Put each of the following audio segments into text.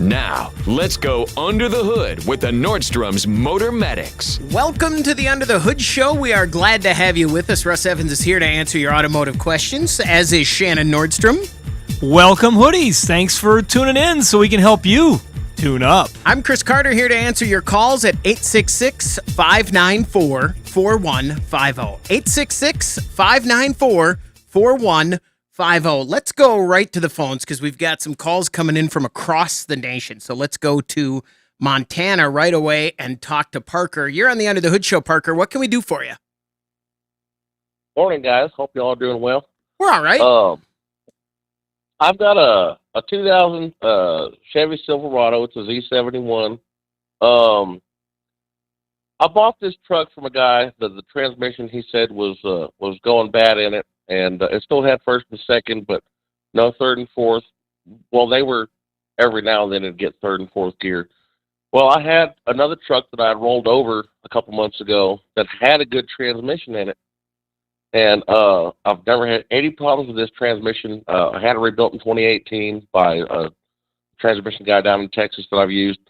Now, let's go under the hood with the Nordstrom's Motor Medics. Welcome to the Under the Hood Show. We are glad to have you with us. Russ Evans is here to answer your automotive questions, as is Shannon Nordstrom. Welcome, Hoodies. Thanks for tuning in so we can help you tune up. I'm Chris Carter here to answer your calls at 866-594-4150. 866-594-4150. Let's go right to the phones because we've got some calls coming in from across the nation. So let's go to Montana right away and talk to Parker. You're on the Under the Hood Show, Parker. What can we do for you? Morning, guys. Hope you all are doing well. We're all right. I've got a 2000 Chevy Silverado. It's a Z71. I bought this truck from a guy that the transmission he said was going bad in it, and it still had first and second, but no third and fourth. Well, they were every now and then it'd get third and fourth gear. Well, I had another truck that I rolled over a couple months ago that had a good transmission in it. And I've never had any problems with this transmission. I had it rebuilt in 2018 by a transmission guy down in Texas that I've used.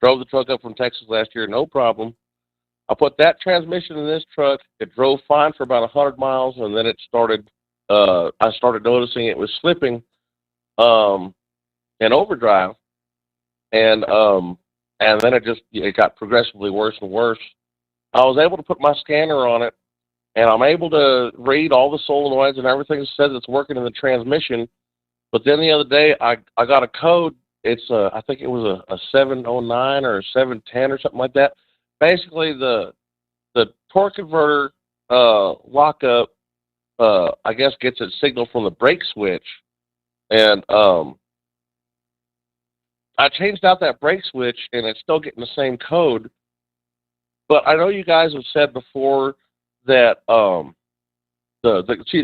Drove the truck up from Texas last year, no problem. I put that transmission in this truck. It drove fine for about 100 miles, and then it started. I started noticing it was slipping in overdrive, and then it got progressively worse and worse. I was able to put my scanner on it, and I'm able to read all the solenoids and everything that says it's working in the transmission. But then the other day, I got a code. It's I think it was a 709 or a 710 or something like that. Basically, the torque converter lockup, I guess, gets its signal from the brake switch. And I changed out that brake switch, and it's still getting the same code. But I know you guys have said before that the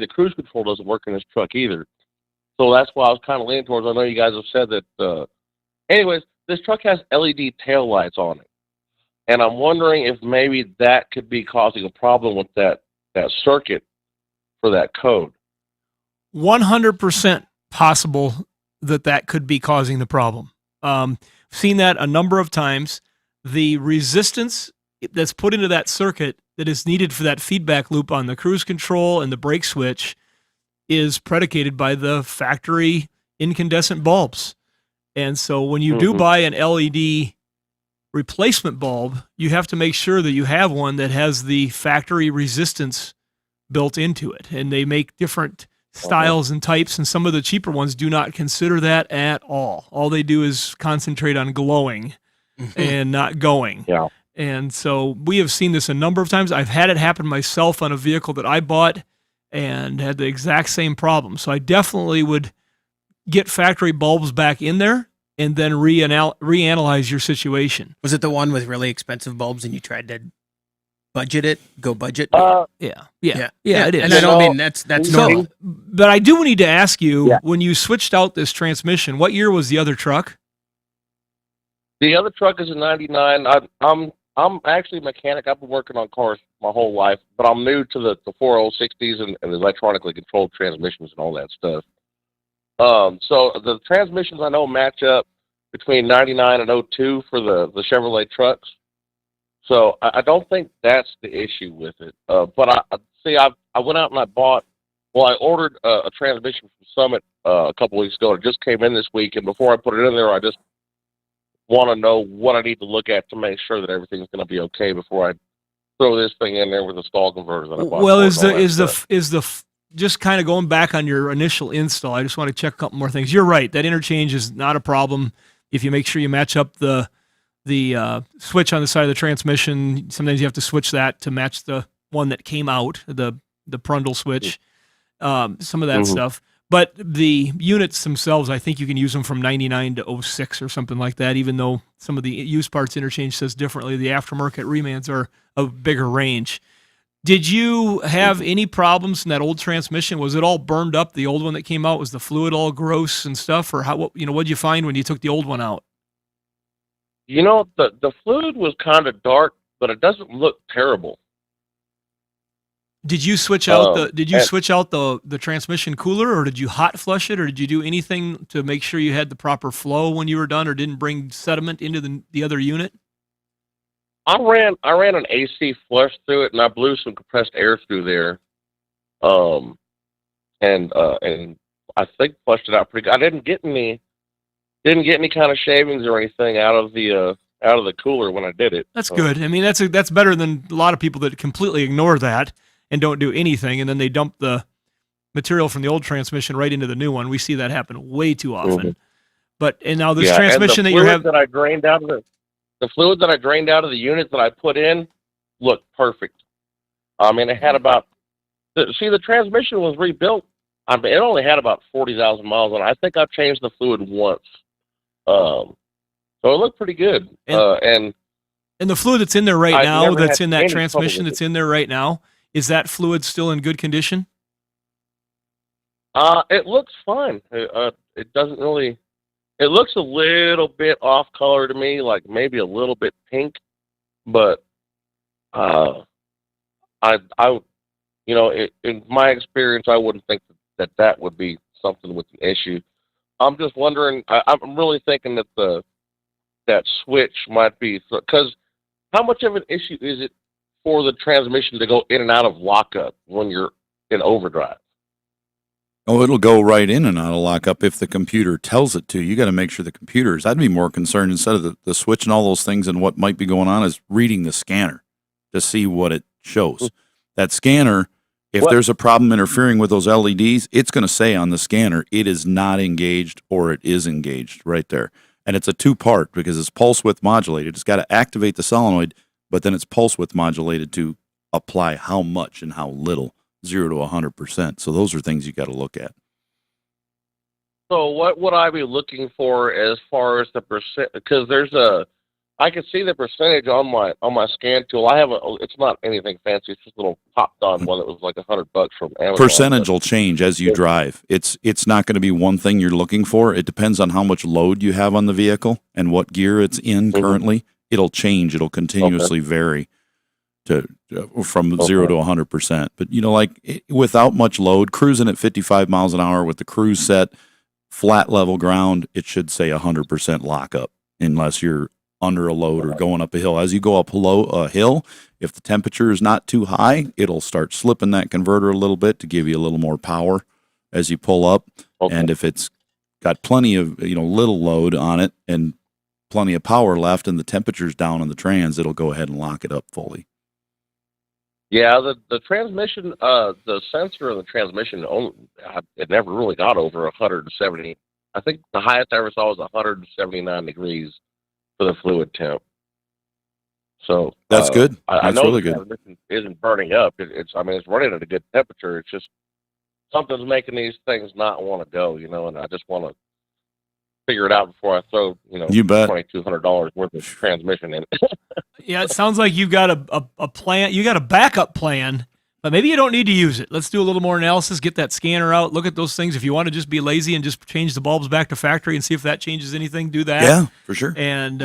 cruise control doesn't work in this truck either. So that's why I was kind of leaning towards. I know you guys have said that. Anyways, this truck has LED taillights on it, and I'm wondering if maybe that could be causing a problem with that circuit for that code. 100% possible that could be causing the problem. Seen that a number of times. The resistance that's put into that circuit that is needed for that feedback loop on the cruise control and the brake switch is predicated by the factory incandescent bulbs. And so when you do buy an LED replacement bulb, you have to make sure that you have one that has the factory resistance built into it. And they make different styles and types, and some of the cheaper ones do not consider that at all. All they do is concentrate on glowing and not going. Yeah. And so we have seen this a number of times. I've had it happen myself on a vehicle that I bought and had the exact same problem. So I definitely would get factory bulbs back in there and then reanalyze your situation. Was it the one with really expensive bulbs and you tried to go budget? Yeah, it is. And I don't mean that's normal. But I do need to ask you, when you switched out this transmission, what year was the other truck? The other truck is a 99. I'm actually a mechanic. I've been working on cars my whole life, but I'm new to the 4.060s and electronically controlled transmissions and all that stuff. So the transmissions I know match up between 99 and 02 for the Chevrolet trucks. So I don't think that's the issue with it. But I went out and I ordered a transmission from Summit a couple weeks ago. It just came in this week, and before I put it in there, I just want to know what I need to look at to make sure that everything's going to be okay before I throw this thing in there with the stall converters that I bought. Well, just kind of going back on your initial install, I just want to check a couple more things. You're right. That interchange is not a problem if you make sure you match up the switch on the side of the transmission. Sometimes you have to switch that to match the one that came out, the Prundle switch, some of that stuff. But the units themselves, I think you can use them from 99 to 06 or something like that, even though some of the used parts interchange says differently. The aftermarket remands are a bigger range. Did you have any problems in that old transmission? Was it all burned up, the old one that came out? Was the fluid all gross and stuff? Or what did you find when you took the old one out? The fluid was kind of dark, but it doesn't look terrible. Did you switch out the transmission cooler, or did you hot flush it, or did you do anything to make sure you had the proper flow when you were done, or didn't bring sediment into the other unit? I ran an AC flush through it, and I blew some compressed air through there, and I think flushed it out pretty good. I didn't get any kind of shavings or anything out of the cooler when I did it. That's good. I mean, that's better than a lot of people that completely ignore that and don't do anything, and then they dump the material from the old transmission right into the new one. We see that happen way too often. And now this transmission that you have, that I drained out of the fluid that I drained out of the unit that I put in looked perfect. I mean, it had the transmission was rebuilt. I mean, it only had about 40,000 miles on it. I think I've changed the fluid once. So it looked pretty good. And the fluid that's in there right now, that's in that transmission that's in there right now, is that fluid still in good condition? It looks fine. It doesn't really. It looks a little bit off color to me, like maybe a little bit pink, but in my experience, I wouldn't think that would be something with an issue. I'm just wondering. I'm really thinking that that switch might be, because how much of an issue is it for the transmission to go in and out of lockup when you're in overdrive? Oh, it'll go right in and out of lockup if the computer tells it to. You got to make sure the computers. I'd be more concerned, instead of the switch and all those things and what might be going on, is reading the scanner to see what it shows. That scanner, if there's a problem interfering with those LEDs, it's going to say on the scanner it is not engaged or it is engaged right there. And it's a two-part, because it's pulse width modulated. It's got to activate the solenoid, but then it's pulse width modulated to apply how much and how little, 0 to 100%. So those are things you got to look at. So what would I be looking for as far as the percent? Because I can see the percentage on my scan tool. It's not anything fancy. It's just a little popped on one that was like $100 from Amazon. Percentage will change as you drive. It's not going to be one thing you're looking for. It depends on how much load you have on the vehicle and what gear it's in currently. It'll change. It'll continuously vary from 0 to 100%. But without much load, cruising at 55 miles an hour with the cruise set, flat level ground, it should say 100% lockup, unless you're under a load or going up a hill. As you go up a hill, if the temperature is not too high, it'll start slipping that converter a little bit to give you a little more power as you pull up. And if it's got plenty of little load on it and plenty of power left and the temperature's down on the trans, it'll go ahead and lock it up fully. Yeah, the transmission, the sensor of the transmission, it never really got over 170. I think the highest I ever saw was 179 degrees for the fluid temp. So that's good. I know really the good. transmission isn't burning up. It's running at a good temperature. It's just something's making these things not want to go, and I just want to figure it out before I throw, you bet, $2,200 worth of transmission in. Yeah, it sounds like you've got a plan. You got a backup plan, but maybe you don't need to use it. Let's do a little more analysis. Get that scanner out. Look at those things. If you want to just be lazy and just change the bulbs back to factory and see if that changes anything, do that. Yeah, for sure. And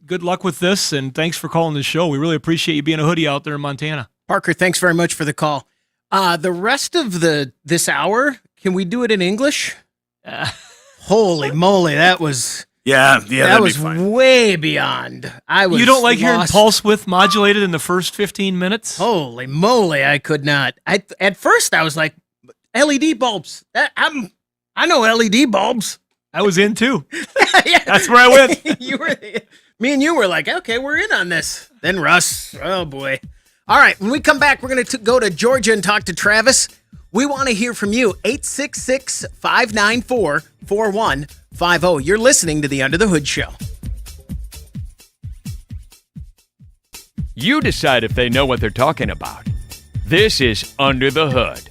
good luck with this. And thanks for calling the show. We really appreciate you being a hoodie out there in Montana. Parker, thanks very much for the call. The rest of this hour, can we do it in English? Holy moly, that was that was way beyond. You don't like hearing pulse width modulated in the first 15 minutes? Holy moly, I could not. At first I was like, LED bulbs. I know LED bulbs. I was in too. Yeah. That's where I went. Me and you were like, okay, we're in on this. Then Russ, oh boy. All right, when we come back, we're going to go to Georgia and talk to Travis. We want to hear from you. 866-594-4150. You're listening to the Under the Hood Show. You decide if they know what they're talking about. This is Under the Hood.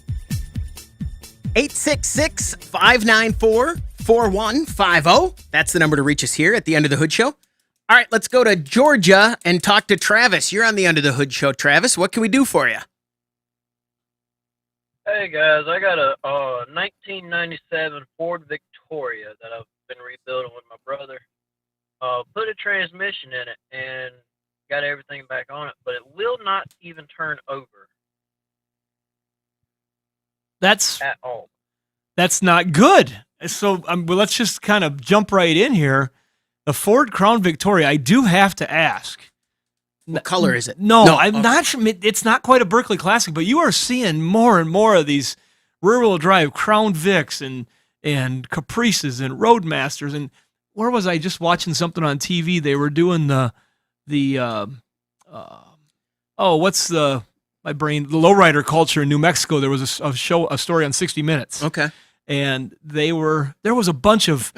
866-594-4150. That's the number to reach us here at the Under the Hood Show. All right, let's go to Georgia and talk to Travis. You're on the Under the Hood Show, Travis. What can we do for you? Hey guys, I got a 1997 Ford Victoria that I've been rebuilding with my brother. Put a transmission in it and got everything back on it, but it will not even turn over. That's at all. That's not good. So well, let's just kind of jump right in here. The Ford Crown Victoria, I do have to ask. What color is it? No, I'm okay. not sure. It's not quite a Berkeley Classic, but you are seeing more and more of these rear-wheel drive Crown Vics and Caprices and Roadmasters. And where was I just watching something on TV? They were doing the lowrider culture in New Mexico. There was a story on 60 Minutes. Okay. And there was a bunch of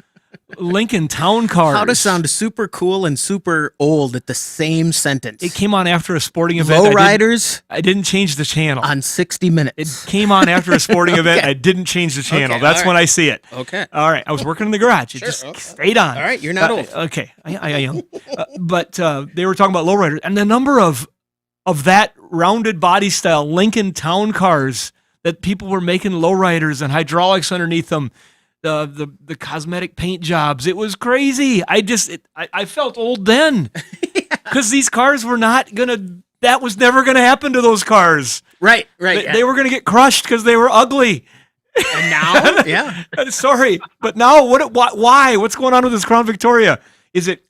Lincoln Town cars. How to sound super cool and super old at the same sentence. It came on after a sporting event. Lowriders I didn't change the channel. on 60 Minutes. It came on after a sporting event. I didn't change the channel. Okay, That's all when right. I see it. Okay. All right. I was working in the garage. It just stayed on. All right. You're not old. Okay. I am. But they were talking about lowriders. And the number of that rounded body style Lincoln Town cars that people were making lowriders and hydraulics underneath them, the cosmetic paint jobs. It was crazy. I felt old then because these cars were that was never gonna happen to those cars. Right. They were gonna get crushed because they were ugly. And now, yeah. Sorry, but now why? What's going on with this Crown Victoria? Is it?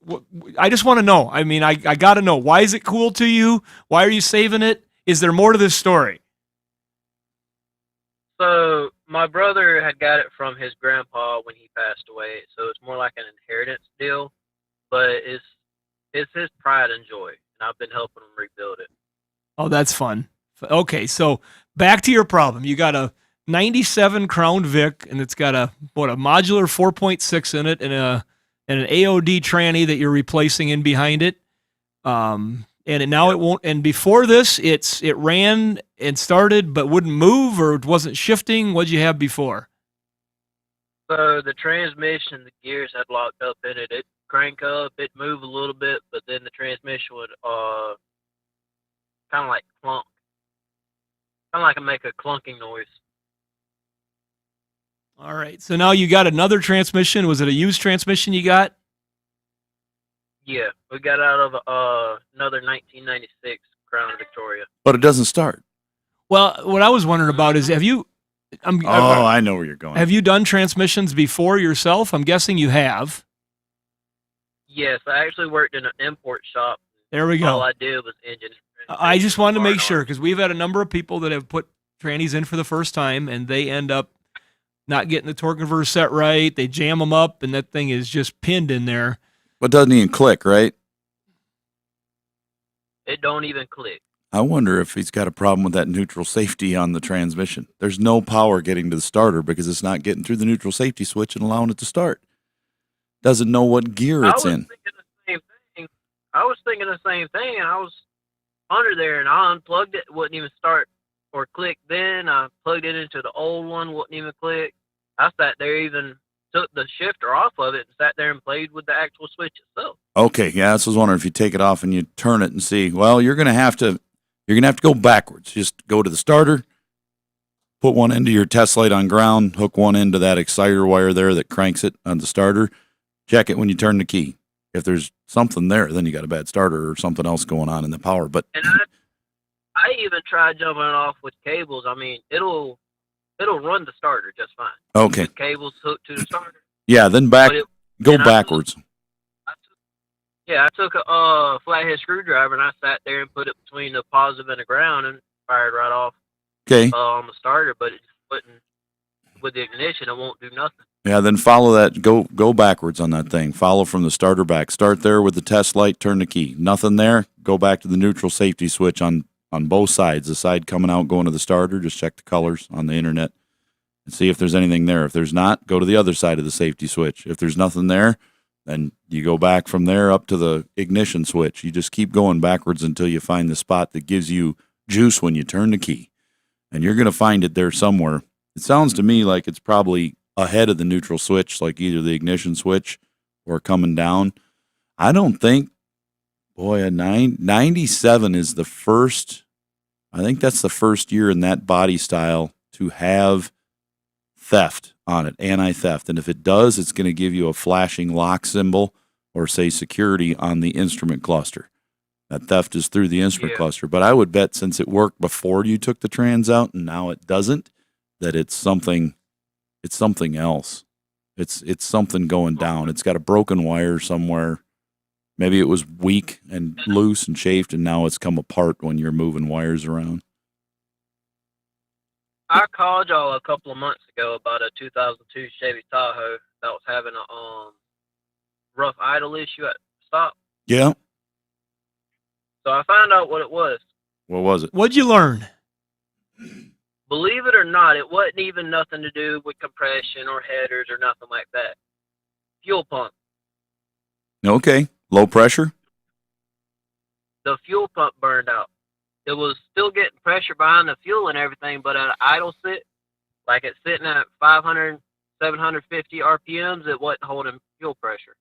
I just want to know. I mean, I got to know. Why is it cool to you? Why are you saving it? Is there more to this story? So my brother had got it from his grandpa when he passed away, so it's more like an inheritance deal. But it's his pride and joy, and I've been helping him rebuild it. Oh, that's fun. Okay, so back to your problem. You got a 97 Crown Vic, and it's got a modular 4.6 in it, and an AOD tranny that you're replacing in behind it. Now it won't. And before this, it ran and started, but wouldn't move or it wasn't shifting. What'd you have before? So the transmission, the gears had locked up in it. It'd crank up, it'd move a little bit, but then the transmission would kind of like clunk, kind of like make a clunking noise. All right. So now you got another transmission. Was it a used transmission you got? Yeah, we got out of another 1996 Crown Victoria. But it doesn't start. Well, what I was wondering about is, have you? I know where you're going. Have you done transmissions before yourself? I'm guessing you have. Yes, I actually worked in an import shop. There we go. All I did was engine. I just wanted to make sure because we've had a number of people that have put trannies in for the first time and they end up not getting the torque converter set right. They jam them up and that thing is just pinned in there. But doesn't even click, right? It don't even click. I wonder if he's got a problem with that neutral safety on the transmission. There's no power getting to the starter because it's not getting through the neutral safety switch and allowing it to start. Doesn't know what gear it's in. I was thinking the same thing, and I was under there, and I unplugged it. Wouldn't even start or click then. I plugged it into the old one. Wouldn't even click. I sat there, even took the shifter off of it and sat there and played with the actual switch itself. Okay, yeah, I was wondering if you take it off and you turn it and see. Well, you're gonna have to go backwards. Just go to the starter, put one end of your test light on ground, hook one end to that exciter wire there that cranks it on the starter. Check it when you turn the key. If there's something there, then you got a bad starter or something else going on in the power. But and I even tried jumping it off with cables. I mean, it'll run the starter just fine. Okay. With cables hooked to the starter. Yeah, then go backwards. I took a flathead screwdriver and I sat there and put it between the positive and the ground and fired right off. Okay. On the starter, but it just wouldn't. With the ignition, it won't do nothing. Yeah, then follow that. Go backwards on that thing. Follow from the starter back. Start there with the test light. Turn the key. Nothing there. Go back to the neutral safety switch on both sides. The side coming out, going to the starter. Just check the colors on the internet and see if there's anything there. If there's not, go to the other side of the safety switch. If there's nothing there, then you go back from there up to the ignition switch. You just keep going backwards until you find the spot that gives you juice when you turn the key. And you're going to find it there somewhere. It sounds to me like it's probably ahead of the neutral switch, like either the ignition switch or coming down. I don't think, boy, 97 is the first, I think that's the first year in that body style to have theft on it, anti-theft. And if it does, it's going to give you a flashing lock symbol or say security on the instrument cluster. That theft is through the instrument cluster. But I would bet since it worked before you took the trans out and now it doesn't, that it's something else. It's something going down. It's got a broken wire somewhere. Maybe it was weak and loose and chafed, and now it's come apart when you're moving wires around. I called y'all a couple of months ago about a 2002 Chevy Tahoe that was having a rough idle issue at the stop. Yeah. So I found out what it was. What was it? What'd you learn? Believe it or not, it wasn't even nothing to do with compression or headers or nothing like that. Fuel pump. Okay. Low pressure? The fuel pump burned out. It was still getting pressure behind the fuel and everything, but at an idle sit, like it's sitting at 500, 750 RPMs, it wasn't holding fuel pressure.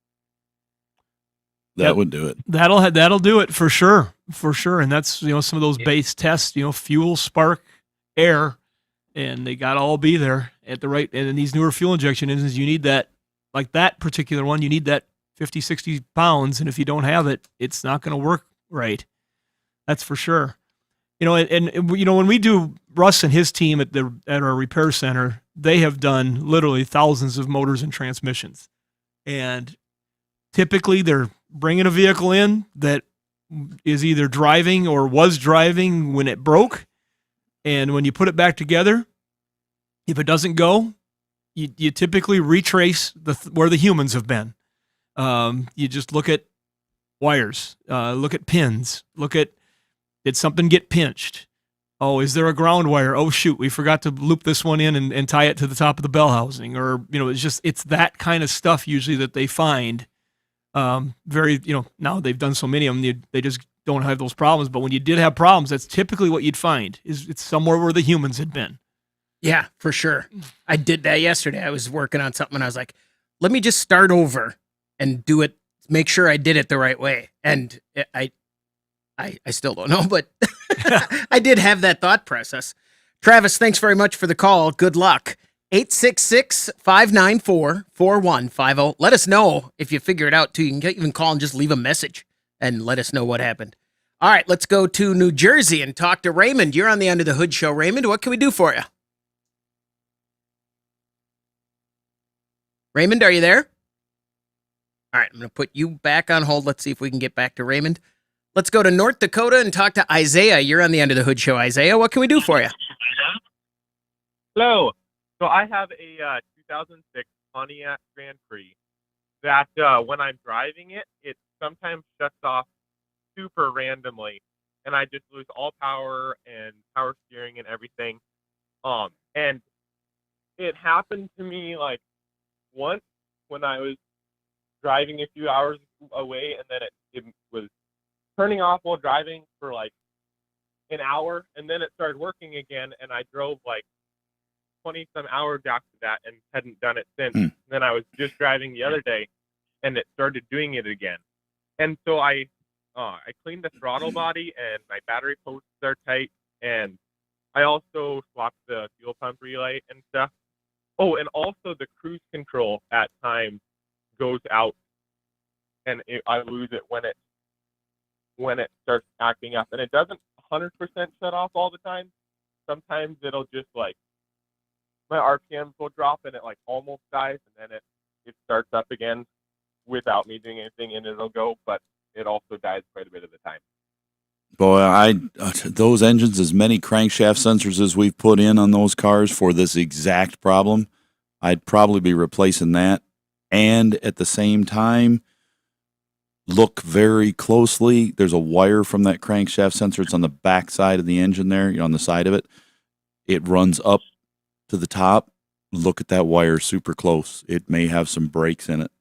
That would do it. That'll do it for sure. And that's, some of those base tests, fuel, spark, air, and they got to all be there at the right. And in these newer fuel injection engines, you need that, like that particular one, you need that 50, 60 pounds. And if you don't have it, it's not going to work right. That's for sure. And when we do, Russ and his team at our repair center, they have done literally thousands of motors and transmissions. And typically they're bringing a vehicle in that is either driving or was driving when it broke. And when you put it back together, if it doesn't go, you typically retrace where the humans have been. You just look at wires, look at pins, did something get pinched? Oh, is there a ground wire? Oh, shoot, we forgot to loop this one in and tie it to the top of the bell housing. Or, it's that kind of stuff usually that they find. Now they've done so many of them, they just don't have those problems. But when you did have problems, that's typically what you'd find, is it's somewhere where the humans had been. Yeah, for sure. I did that yesterday. I was working on something and I was like, let me just start over and do it, make sure I did it the right way. And I still don't know, but I did have that thought process. Travis, thanks very much for the call. Good luck. 866-594-4150. Let us know if you figure it out, too. You can even call and just leave a message and let us know what happened. All right, let's go to New Jersey and talk to Raymond. You're on the Under the Hood show. Raymond, what can we do for you? Raymond, are you there? All right, I'm going to put you back on hold. Let's see if we can get back to Raymond. Let's go to North Dakota and talk to Isaiah. You're on the Under the Hood show. Isaiah, what can we do for you? Hello. So I have a 2006 Pontiac Grand Prix that when I'm driving it, it sometimes shuts off super randomly, and I just lose all power and power steering and everything. And it happened to me like once when I was driving a few hours away, and then it was turning off while driving for like an hour, and then it started working again, and I drove like 20 some hours after that and hadn't done it since. And then I was just driving the other day and it started doing it again. And so I cleaned the throttle body, and my battery posts are tight, and I also swapped the fuel pump relay and stuff. Oh, and also the cruise control at times goes out, and I lose it when it starts acting up, and it doesn't 100% shut off all the time. Sometimes it'll just like my RPMs will drop and it like almost dies, and then it starts up again without me doing anything, and it'll go, but it also dies quite a bit of the time. Boy, those engines, as many crankshaft sensors as we've put in on those cars for this exact problem, I'd probably be replacing that. And at the same time, look very closely. There's a wire from that crankshaft sensor. It's on the back side of the engine there, on the side of it. It runs up to the top. Look at that wire super close. It may have some breaks in it.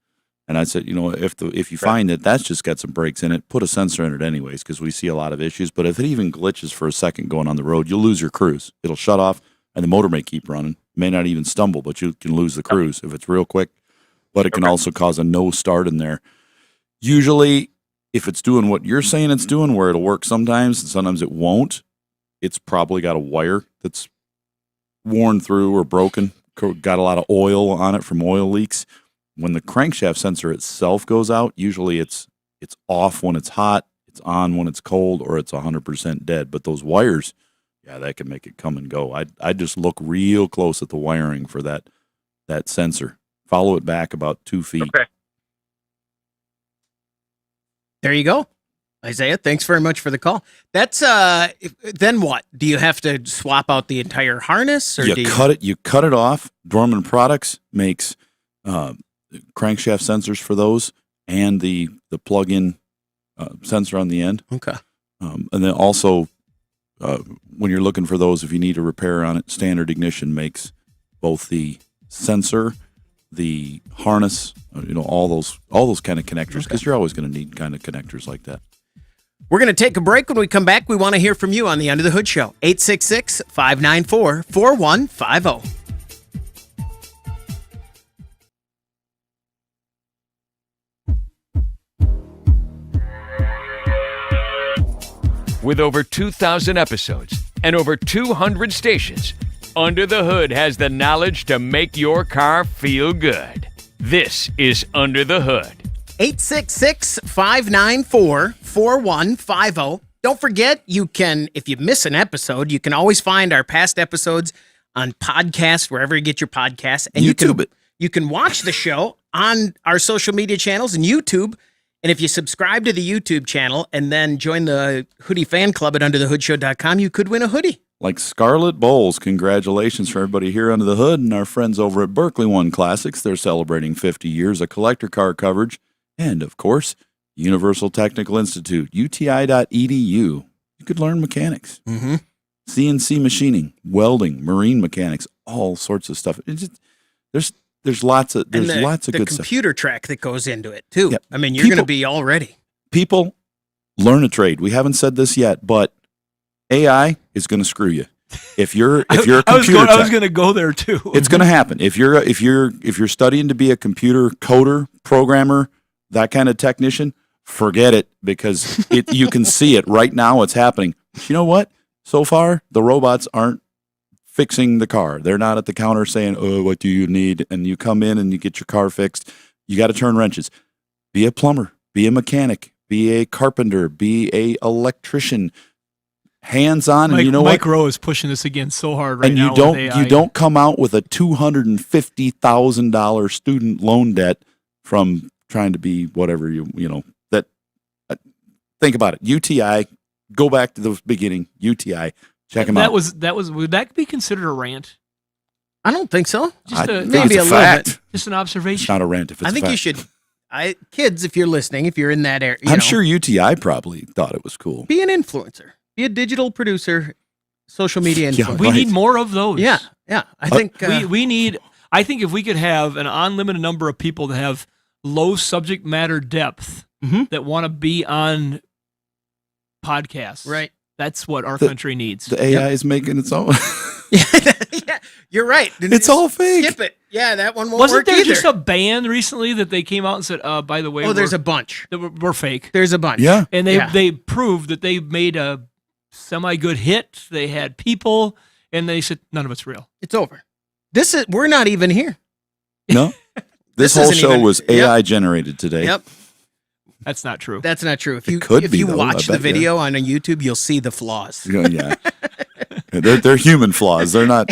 And I said, if you find that that's just got some breaks in it, put a sensor in it anyways, because we see a lot of issues. But if it even glitches for a second going on the road, you'll lose your cruise. It'll shut off, and the motor may keep running. May not even stumble, but you can lose the cruise if it's real quick. But it can also cause a no start in there. Usually, if it's doing what you're saying it's doing, where it'll work sometimes and sometimes it won't, it's probably got a wire that's worn through or broken, got a lot of oil on it from oil leaks. When the crankshaft sensor itself goes out, usually it's off when it's hot, it's on when it's cold, or it's 100% dead. But those wires yeah, that can make it come and go. I'd just look real close at the wiring for that sensor. Follow it back about 2 feet. Okay. There you go. Isaiah, thanks very much for the call. That's then what? Do you have to swap out the entire harness, or You cut it off. Dorman Products makes crankshaft sensors for those, and the plug-in sensor on the end. Okay. And then also, when you're looking for those, if you need a repair on it, Standard Ignition makes both the sensor, the harness, all those kind of connectors, because you're always going to need kind of connectors like that. We're going to take a break. When we come back, we want to hear from you on the Under the Hood Show. 866-594-4150. With over 2,000 episodes and over 200 stations, Under the Hood has the knowledge to make your car feel good. This is Under the Hood. 866-594-4150. Don't forget, you can, if you miss an episode, you can always find our past episodes on podcast, wherever you get your podcasts. And YouTube you can watch the show on our social media channels and YouTube. And if you subscribe to the YouTube channel and then join the hoodie fan club at underthehoodshow.com, you could win a hoodie. Like Scarlet Bowls, congratulations for everybody here under the hood and our friends over at Berkeley One Classics. They're celebrating 50 years of collector car coverage. And, of course, Universal Technical Institute, uti.edu. You could learn mechanics, CNC machining, welding, marine mechanics, all sorts of stuff. It's just, there's lots of good stuff. The computer track that goes into it, too. Yep. I mean, you're going to be all ready. People learn a trade. We haven't said this yet, but AI is going to screw you. If you're a computer I was going to go there too. It's going to happen. If you're studying to be a computer coder, programmer, that kind of technician, forget it, because you can see it right now. It's happening. But you know what? So far, the robots aren't fixing the car. They're not at the counter saying, "Oh, what do you need?" And you come in and you get your car fixed. You got to turn wrenches. Be a plumber. Be a mechanic. Be a carpenter. Be a electrician. Hands-on, and you know Mike what? Rowe is pushing this again so hard right And now. you don't come out with a $250,000 student loan debt from trying to be whatever that. Think about it. UTI. Go back to the beginning. UTI. Check them out. That was. Would that be considered a rant? I don't think so. Just maybe it's a a little fact. bit. Just an observation. It's not a rant. If it's I think a you fact. should. Kids, if you're listening, if you're in that area, I'm sure UTI probably thought it was cool. be an influencer. Be a digital producer, social media Yeah, influencer. We right. need more of those. Yeah. I think we need. I think if we could have an unlimited number of people that have low subject matter depth that want to be on podcasts, right. That's what our country needs. The AI is making its own. Yeah, you're right. It's all fake. Skip it. Yeah, that one won't Wasn't work there either. just a band recently that they came out and said, by the way, there's a bunch. we're fake. There's a bunch. Yeah. And Yeah. they proved that they made a semi-good hit. They had people, and they said, none of it's real. It's over. We're not even here. No. This This whole isn't show even- was AI generated today. Yep. That's not true. That's not true. If you could if be, you though, watch I the bet, yeah. video on a YouTube, you'll see the flaws. Yeah. They're human flaws. They're not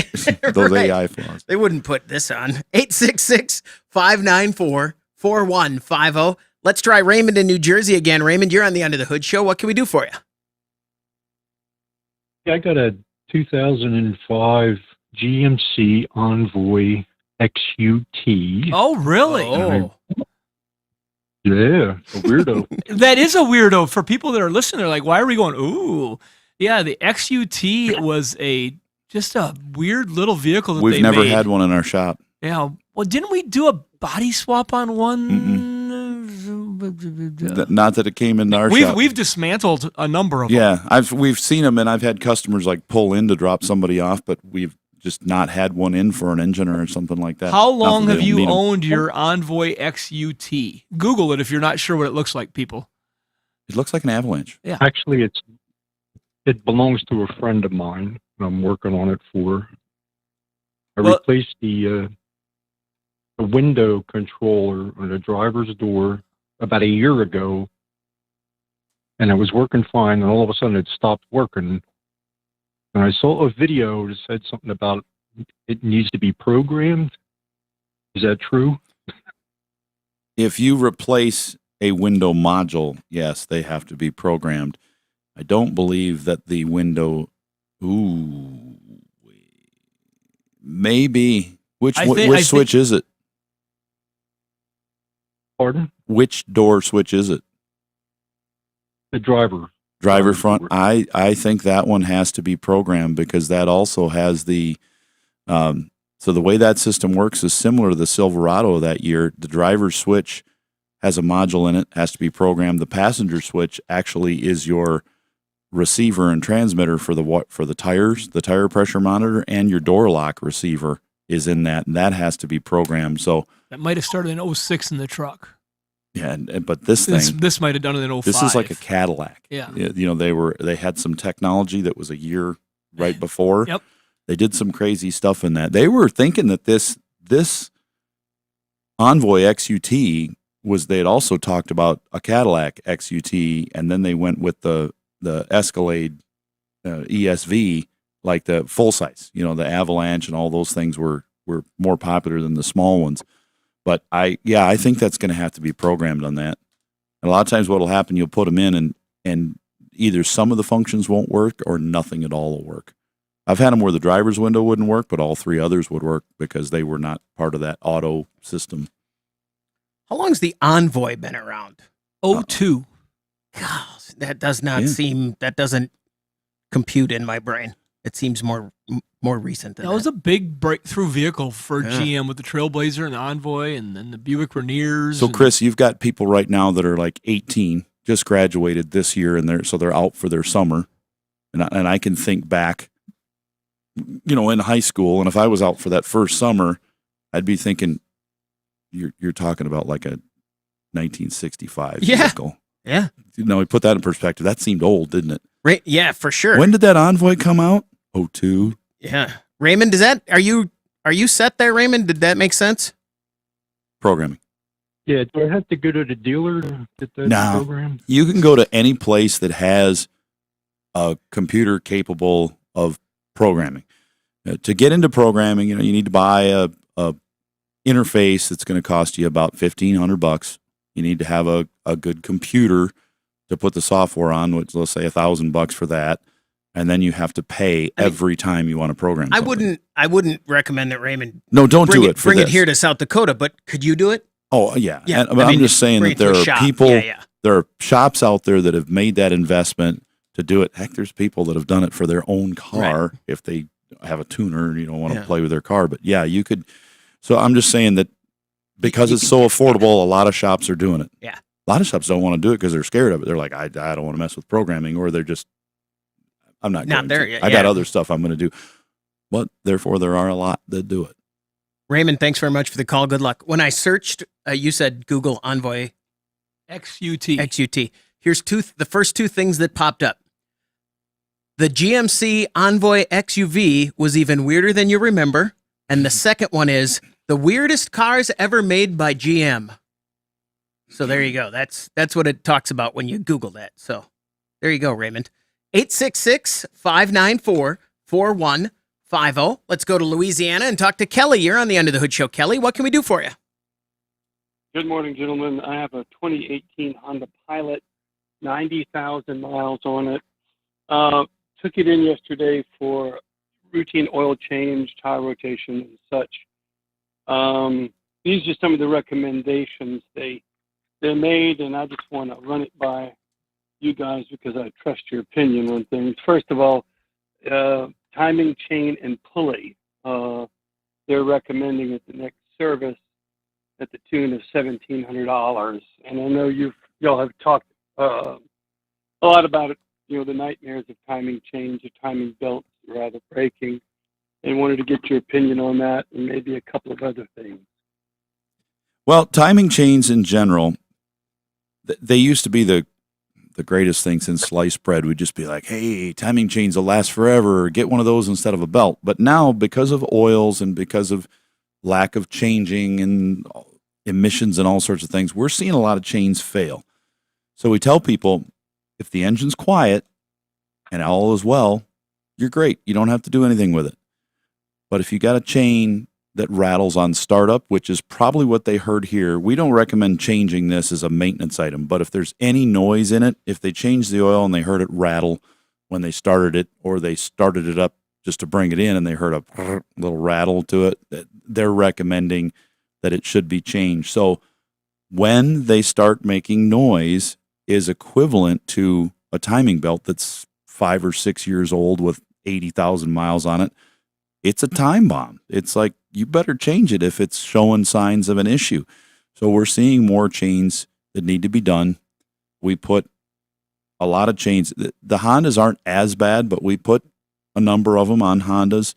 those Right. AI flaws. They wouldn't put this on. 866-594-4150. Let's try Raymond in New Jersey again. Raymond, you're on the Under the Hood Show. What can we do for you? I got a 2005 GMC Envoy XUT. Oh, really? Oh. Yeah, a weirdo. That is a weirdo for people that are listening. They're like, why are we going, ooh? Yeah, the XUT was just a weird little vehicle that We've they never made. had one in our shop. Yeah. Well, didn't we do a body swap on one? Not that it came into our shop. We've dismantled a number of them. Yeah, we've seen them, and I've had customers like pull in to drop somebody off, but we've just not had one in for an engine or something like that. How Not long that have they you don't need 'em. owned your Envoy XUT? Google it if you're not sure what it looks like, people. It looks like an Avalanche. Actually, it belongs to a friend of mine. And I'm working on it for. I Well- replaced the window controller on the driver's door about a year ago, and it was working fine. And all of a sudden, it stopped working. And I saw a video that said something about it needs to be programmed. Is that true? If you replace a window module, yes, they have to be programmed. I don't believe that the window. Ooh, maybe. Which switch is it? Pardon? Which door switch is it? The driver. Driver front. I think that one has to be programmed because that also has the. So the way that system works is similar to the Silverado that year. The driver's switch has a module in it, has to be programmed. The passenger switch actually is your receiver and transmitter for the tires, the tire pressure monitor, and your door lock receiver is in that, and that has to be programmed. So that might have started in 06 in the truck. Yeah, but this might have done it in 05. This is like a Cadillac. Yeah. You know, they had some technology that was a year right before. Yep. They did some crazy stuff in that. They were thinking that this Envoy XUT they had also talked about a Cadillac XUT, and then they went with the Escalade ESV, like the full size. You know, the Avalanche and all those things were more popular than the small ones. But I think that's going to have to be programmed on that. And a lot of times what will happen, you'll put them in and either some of the functions won't work or nothing at all will work. I've had them where the driver's window wouldn't work, but all three others would work because they were not part of that auto system. How long's the Envoy been around? 02. Gosh, that does not seem, that doesn't compute in my brain. It seems more recent than that. That was a big breakthrough vehicle for GM with the Trailblazer and the Envoy and then the Buick Rainiers. So, Chris, you've got people right now that are like 18, just graduated this year, and they're out for their summer. And I can think back, you know, in high school, and if I was out for that first summer, I'd be thinking, you're talking about like a 1965 vehicle. Yeah. You know, we put that in perspective. That seemed old, didn't it? Right. Yeah, for sure. When did that Envoy come out? 02. Yeah. Raymond, are you set there, Raymond? Did that make sense? Programming. Yeah. Do I have to go to the dealer to get that programmed? You can go to any place that has a computer capable of programming. To get into programming, you know, you need to buy a interface that's going to cost you about $1,500. You need to have a good computer to put the software on, which let's say $1,000 for that, and then you have to pay every time you want to program something. I wouldn't recommend that Raymond. No, don't do it. Bring it here to South Dakota, but could you do it? Oh yeah, yeah. I'm just saying that there are people, there are shops out there that have made that investment to do it. Heck, there's people that have done it for their own car if they have a tuner and you don't want to play with their car. But yeah, you could. So I'm just saying that because it's so affordable, a lot of shops are doing it. Yeah. A lot of shops don't want to do it because they're scared of it. They're like, I don't want to mess with programming, or they're just, I'm not going there to. yet. I got other stuff I'm going to do. But therefore, there are a lot that do it. Raymond, thanks very much for the call. Good luck. When I searched, you said Google Envoy XUT. XUT. Here's the first two things that popped up. The GMC Envoy XUV was even weirder than you remember. And the second one is the weirdest cars ever made by GM. So there you go. That's what it talks about when you Google that. So there you go, Raymond. 866-594-4150. Let's go to Louisiana and talk to Kelly. You're on the Under the Hood Show. Kelly, what can we do for you? Good morning, gentlemen. I have a 2018 Honda Pilot, 90,000 miles on it. Took it in yesterday for routine oil change, tire rotation, and such. These are some of the recommendations they made, and I just want to run it by you guys because I trust your opinion on things. First of all, timing chain and pulley. They're recommending at the next service at the tune of $1,700. And I know y'all have talked a lot about it, you know, the nightmares of timing chains or timing belts, rather braking, and wanted to get your opinion on that and maybe a couple of other things. Well, timing chains in general, they used to be the greatest thing since sliced bread. Would just be like, hey, timing chains will last forever. Get one of those instead of a belt. But now, because of oils and because of lack of changing and emissions and all sorts of things, we're seeing a lot of chains fail. So we tell people, if the engine's quiet and all is well, you're great. You don't have to do anything with it. But if you got a chain that rattles on startup, which is probably what they heard here, we don't recommend changing this as a maintenance item. But if there's any noise in it, if they changed the oil and they heard it rattle when they started it, or they started it up just to bring it in and they heard a little rattle to it, they're recommending that it should be changed. So when they start making noise is equivalent to a timing belt that's 5 or 6 years old with 80,000 miles on it. It's a time bomb. It's like, you better change it if it's showing signs of an issue. So we're seeing more chains that need to be done. We put a lot of chains. The Hondas aren't as bad, but we put a number of them on Hondas,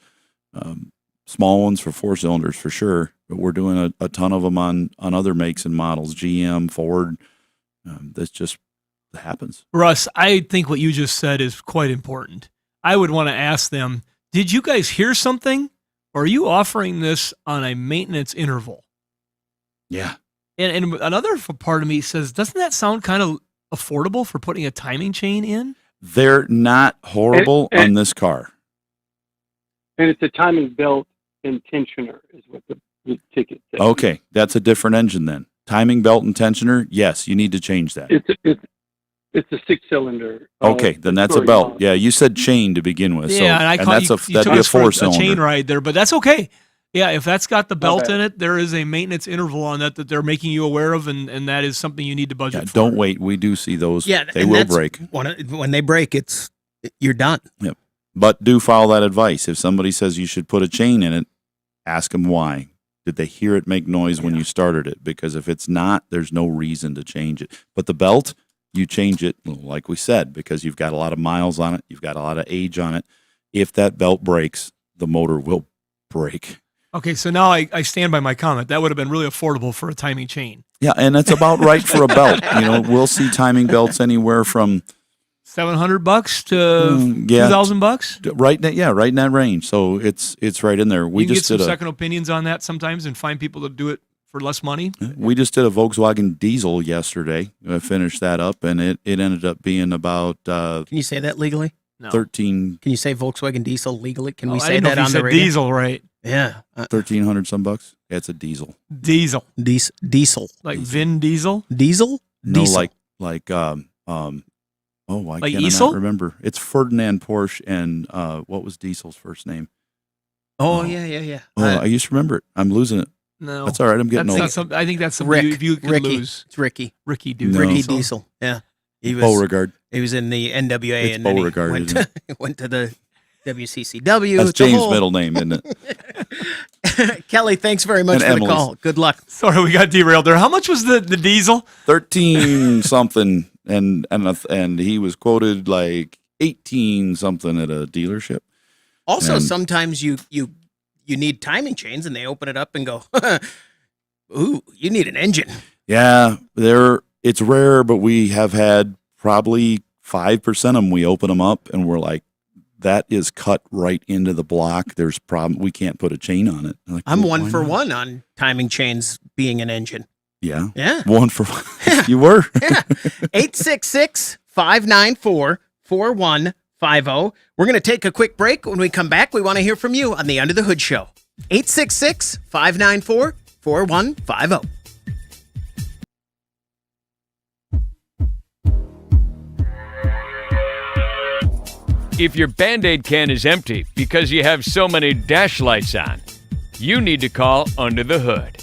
small ones for 4-cylinders for sure. But we're doing a ton of them on other makes and models, GM, Ford. This just happens. Russ, I think what you just said is quite important. I would want to ask them, did you guys hear something? Or are you offering this on a maintenance interval? Yeah. And another part of me says, doesn't that sound kind of affordable for putting a timing chain in? They're not horrible on this car. And it's a timing belt and tensioner is what the ticket says. Okay, that's a different engine then. Timing belt and tensioner, yes, you need to change that. It's a 6-cylinder. Okay, then that's a belt. Yeah, you said chain to begin with. Yeah, so, and that'd be a 4-cylinder. A chain ride there, but that's okay. Yeah, if that's got the belt in it, there is a maintenance interval on that they're making you aware of, and that is something you need to budget for. Don't wait. We do see those. Yeah, they will break. When they break, you're done. Yep. But do follow that advice. If somebody says you should put a chain in it, ask them why. Did they hear it make noise when you started it? Because if it's not, there's no reason to change it. But the belt, you change it, like we said, because you've got a lot of miles on it. You've got a lot of age on it. If that belt breaks, the motor will break. Okay, so now I stand by my comment. That would have been really affordable for a timing chain. Yeah, and that's about right for a belt. We'll see timing belts anywhere from $700 to $2,000. Right in that range. So it's right in there. We you just get did some second opinions on that sometimes and find people that do it for less money. We just did a Volkswagen diesel yesterday. I finished that up, and it ended up being about. Can you say that legally? No. 13. Can you say Volkswagen diesel legally? Can we I say didn't know that if you on the said radio? diesel, right? Yeah. 1,300 some bucks. Yeah, it's a diesel. Diesel. Diesel. Like Vin Diesel? Diesel? No, diesel. like why like can't I Diesel? not remember? It's Ferdinand Porsche and what was Diesel's first name? Oh, yeah. I used to remember it. I'm losing it. No. That's all right. I'm getting That's old. not something, I think that's something Rick. you could Ricky. lose. It's Ricky. Ricky No. Diesel. Ricky Diesel. Yeah. He was Beauregard. He was in the NWA It's and then he Beauregard, went to the WCCW. That's It's a James' whole- middle name, isn't it? Kelly, thanks very much And for Emily's. the call. Good luck. Sorry, we got derailed there. How much was the diesel? 13 something, and he was quoted like 18 something at a dealership. Also, And- sometimes you need timing chains and they open it up and go, ooh, you need an engine. Yeah, it's rare, but we have had probably 5% of them. We open them up and we're like, that is cut right into the block. There's problem. We can't put a chain on it. Like, I'm well, one why for not? one on timing chains being an engine. Yeah. Yeah. One for one. You were. 866-594-4150. We're going to take a quick break. When we come back, we want to hear from you on the Under the Hood Show. 866-594-4150. If your Band-Aid can is empty because you have so many dash lights on, you need to call Under the Hood.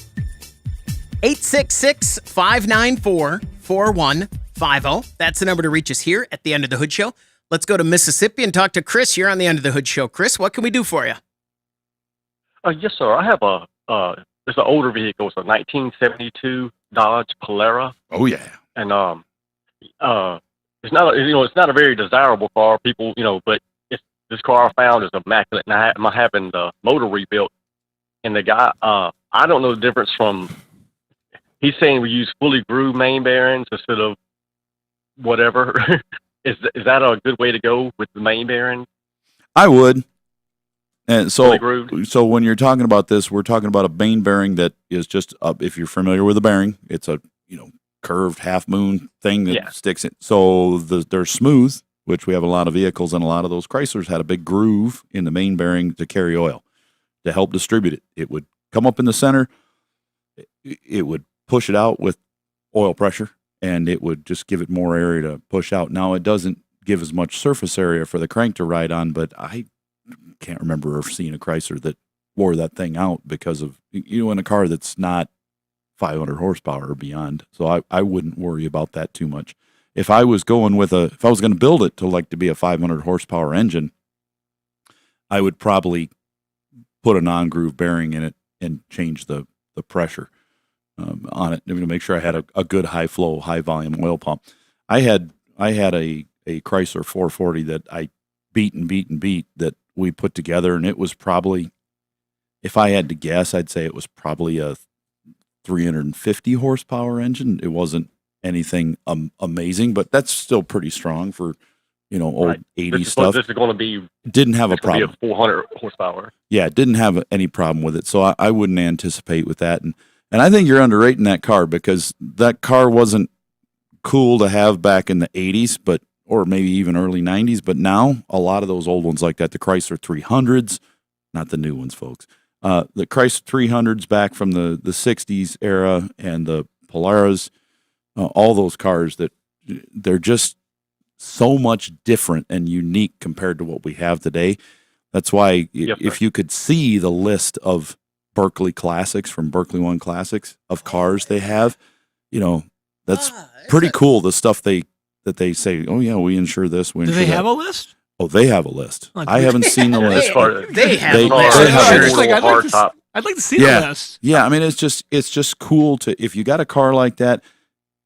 866-594-4150. That's the number to reach us here at the Under the Hood Show. Let's go to Mississippi and talk to Chris. You're on the Under the Hood Show. Chris, what can we do for you? Yes, sir. I have it's an older vehicle. It's a 1972 Dodge Polara, Oh, yeah. and it's not it's not a very desirable car. People, but this car I found is immaculate, and I'm having the motor rebuilt. And the guy, I don't know the difference from. He's saying we use fully grooved main bearings instead of whatever. Is that a good way to go with the main bearing? I would. And Fully grooved? so when you're talking about this, we're talking about a main bearing that is just, if you're familiar with a bearing, it's a, curved half moon thing that sticks it. So they're smooth. which we have a lot of vehicles, and a lot of those Chryslers had a big groove in the main bearing to carry oil to help distribute it. It would come up in the center, it would push it out with oil pressure, and it would just give it more area to push out. Now, it doesn't give as much surface area for the crank to ride on, but I can't remember seeing a Chrysler that wore that thing out because of, in a car that's not 500 horsepower or beyond. So I wouldn't worry about that too much. If I was going if I was going to build it to be a 500 horsepower engine, I would probably put a non-groove bearing in it and change the pressure on it to make sure I had a good high flow, high volume oil pump. I had a Chrysler 440 that I beat that we put together, and it was probably, if I had to guess, I'd say it was probably a 350 horsepower engine. It wasn't anything amazing, but that's still pretty strong for old 80 stuff. This is going to be didn't have a problem. Be a 400 horsepower. Yeah, it didn't have any problem with it, so I wouldn't anticipate with that. And I think you're underrating that car, because that car wasn't cool to have back in the 80s, or maybe even early 90s. But now a lot of those old ones like that, the Chrysler 300s, not the new ones, folks. The Chrysler 300s back from the 60s era, and the Polaras, all those cars that they're just so much different and unique compared to what we have today. That's why if you could see the list of Berkeley Classics from Berkeley One Classics of cars they have, that's pretty cool. The stuff that they say, oh yeah, we insure this. We Do insure they that. have a list? Oh, they have a list. Oh, I haven't seen the list. They have a list. I'd like to see the list. Yeah, I mean, it's just cool if you got a car like that,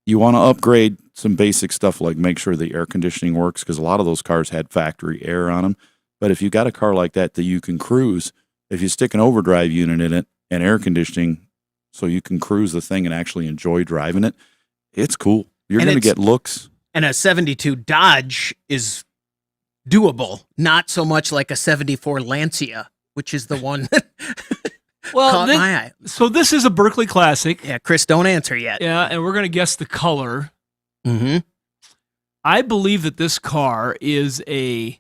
you want to upgrade some basic stuff, like make sure the air conditioning works, because a lot of those cars had factory air on them. But if you got a car like that you can cruise, if you stick an overdrive unit in it and air conditioning so you can cruise the thing and actually enjoy driving it, it's cool. You're going to get looks. And a 72 Dodge is doable, not so much like a 74 Lancia, which is the one that caught my eye. So this is a Berkeley Classic. Yeah, Chris, don't answer yet. Yeah, and we're going to guess the color. Mm-hmm. I believe that this car is a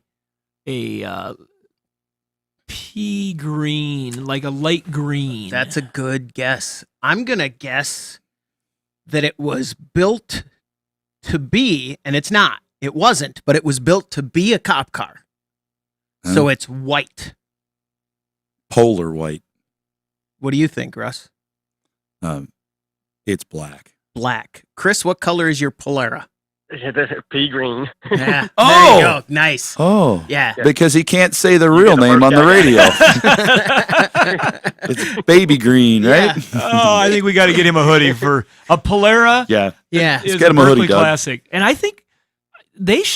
pea green, like a light green. That's a good guess. I'm going to guess that it was built to be, and it's not. It wasn't, but it was built to be a cop car. So it's white. Polar white. What do you think, Russ? It's black. Black. Chris, what color is your Polara? Pea green. Yeah. Oh! There you go. Nice. Oh. Yeah. Because he can't say the real name on the radio. It's baby green, right? Yeah. Oh, I think we got to get him a hoodie for a Polara. Yeah. Yeah. Is get him a Berkeley hoodie, Doug. Classic. And I think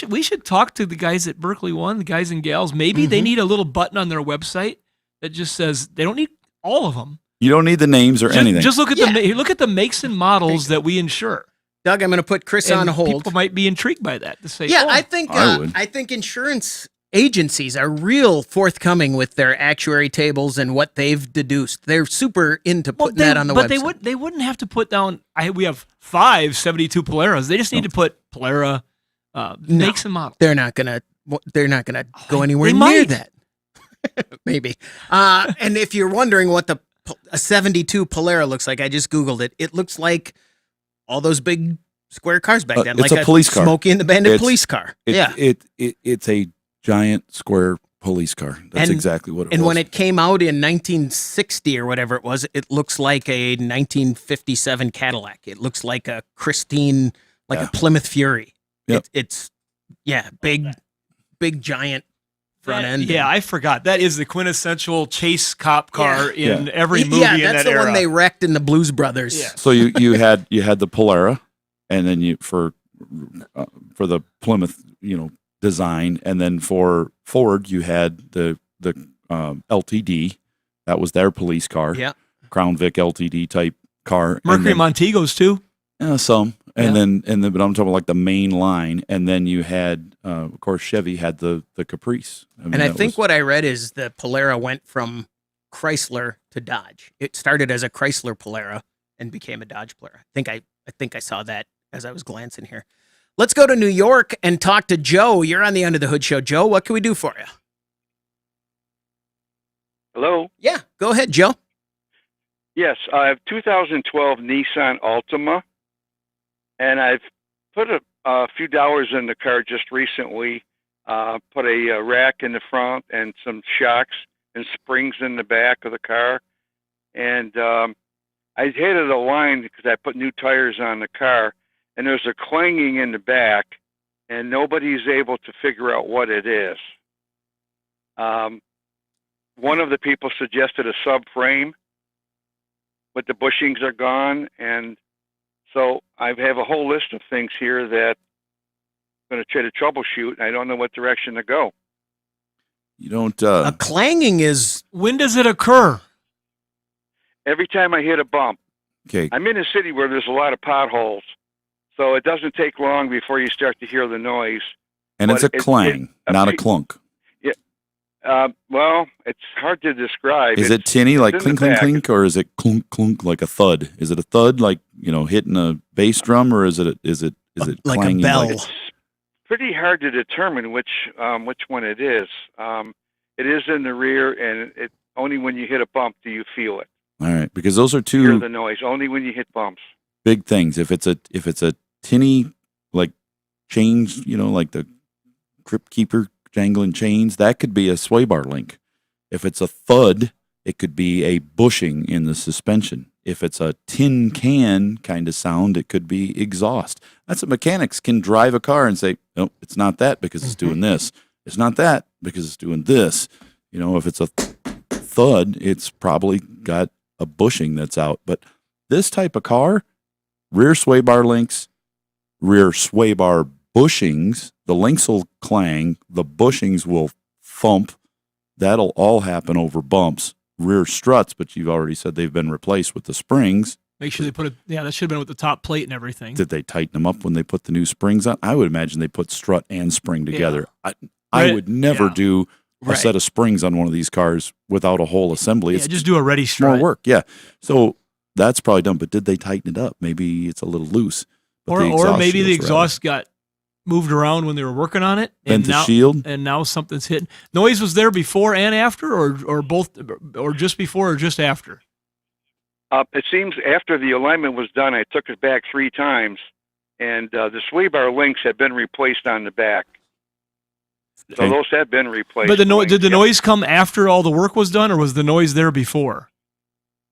we should talk to the guys at Berkeley One, the guys and gals. Maybe they need a little button on their website that just says they don't need all of them. You don't need the names or anything. Just look at the makes and models that we insure. Doug, I'm going to put Chris on hold. People might be intrigued by that to say, yeah, oh, I think insurance agencies are real forthcoming with their actuary tables and what they've deduced. They're super into putting that on the website. But they wouldn't have to put down. We have 5 72 Polaras. They just need to put Polara makes and models. They're not gonna go anywhere they near might. that. Maybe. And if you're wondering what a 72 Polara looks like, I just Googled it. It looks like all those big square cars back then, it's like a police car. Smokey and the Bandit police car. It's a giant square police car. That's exactly what it was. And when it came out in 1960 or whatever it was, it looks like a 1957 Cadillac. It looks like a Christine, a Plymouth Fury. Yep. It's big giant front end. Yeah, I forgot. That is the quintessential chase cop car in every movie in that era. Yeah, that's the one they wrecked in the Blues Brothers. Yeah. So you had the Polara, and then for the Plymouth, design, and then for Ford you had the LTD. That was their police car. Yeah. Crown Vic LTD type car. Mercury Montegos too. Some. And then but I'm talking about like the main line, and then you had of course Chevy had the Caprice. I think what I read is the Polara went from Chrysler to Dodge. It started as a Chrysler Polara and became a Dodge Polara. I think I saw that as I was glancing here. Let's go to New York and talk to Joe. You're on the Under the Hood Show. Joe, what can we do for you? Hello? Yeah, go ahead, Joe. Yes, I have 2012 Nissan Altima, and I've put a few dollars in the car just recently. Put a rack in the front and some shocks and springs in the back of the car. And I hated a line because I put new tires on the car, and there's a clanging in the back, and nobody's able to figure out what it is. One of the people suggested a subframe, but the bushings are gone, and so I have a whole list of things here that I'm going to try to troubleshoot. I don't know what direction to go. You don't. A clanging is. When does it occur? Every time I hit a bump. Okay. I'm in a city where there's a lot of potholes, so it doesn't take long before you start to hear the noise. And it's a clang, not a clunk. Well, it's hard to describe. Is it tinny, like clink, clink, clink, or is it clunk, clunk, like a thud? Is it a thud, like, hitting a bass drum, or is it like clanging a bell? It's pretty hard to determine which one it is. It is in the rear, and it only when you hit a bump do you feel it. All right, because those are two Hear the noise only when you hit bumps. big things. If it's a tinny, like chains, like the Crypt Keeper jangling chains, that could be a sway bar link. If it's a thud, it could be a bushing in the suspension. If it's a tin can kind of sound, it could be exhaust. That's what mechanics can drive a car and say, no, it's not that because it's doing this. It's not that because it's doing this. If it's a thud, it's probably got a bushing that's out. But this type of car, rear sway bar links, rear sway bar bushings, the links will clang, the bushings will thump. That'll all happen over bumps. Rear struts, but you've already said they've been replaced with the springs. Make sure they put it. Yeah, that should have been with the top plate and everything. Did they tighten them up when they put the new springs on? I would imagine they put strut and spring together. Yeah. I would never do a Right. set of springs on one of these cars without a whole assembly. Yeah, just do a ready more strut. work. Yeah. So that's probably done, but did they tighten it up? Maybe it's a little loose. But the Or exhaust maybe the shield's exhaust got moved around when they were working on it, Bent the shield? and now something's hitting. Noise was there before and after, or both, or just before or just after. It seems after the alignment was done, I took it back 3 times, and the sway bar links had been replaced on the back. So Okay. those have been replaced. But did the Yep. noise come after all the work was done, or was the noise there before?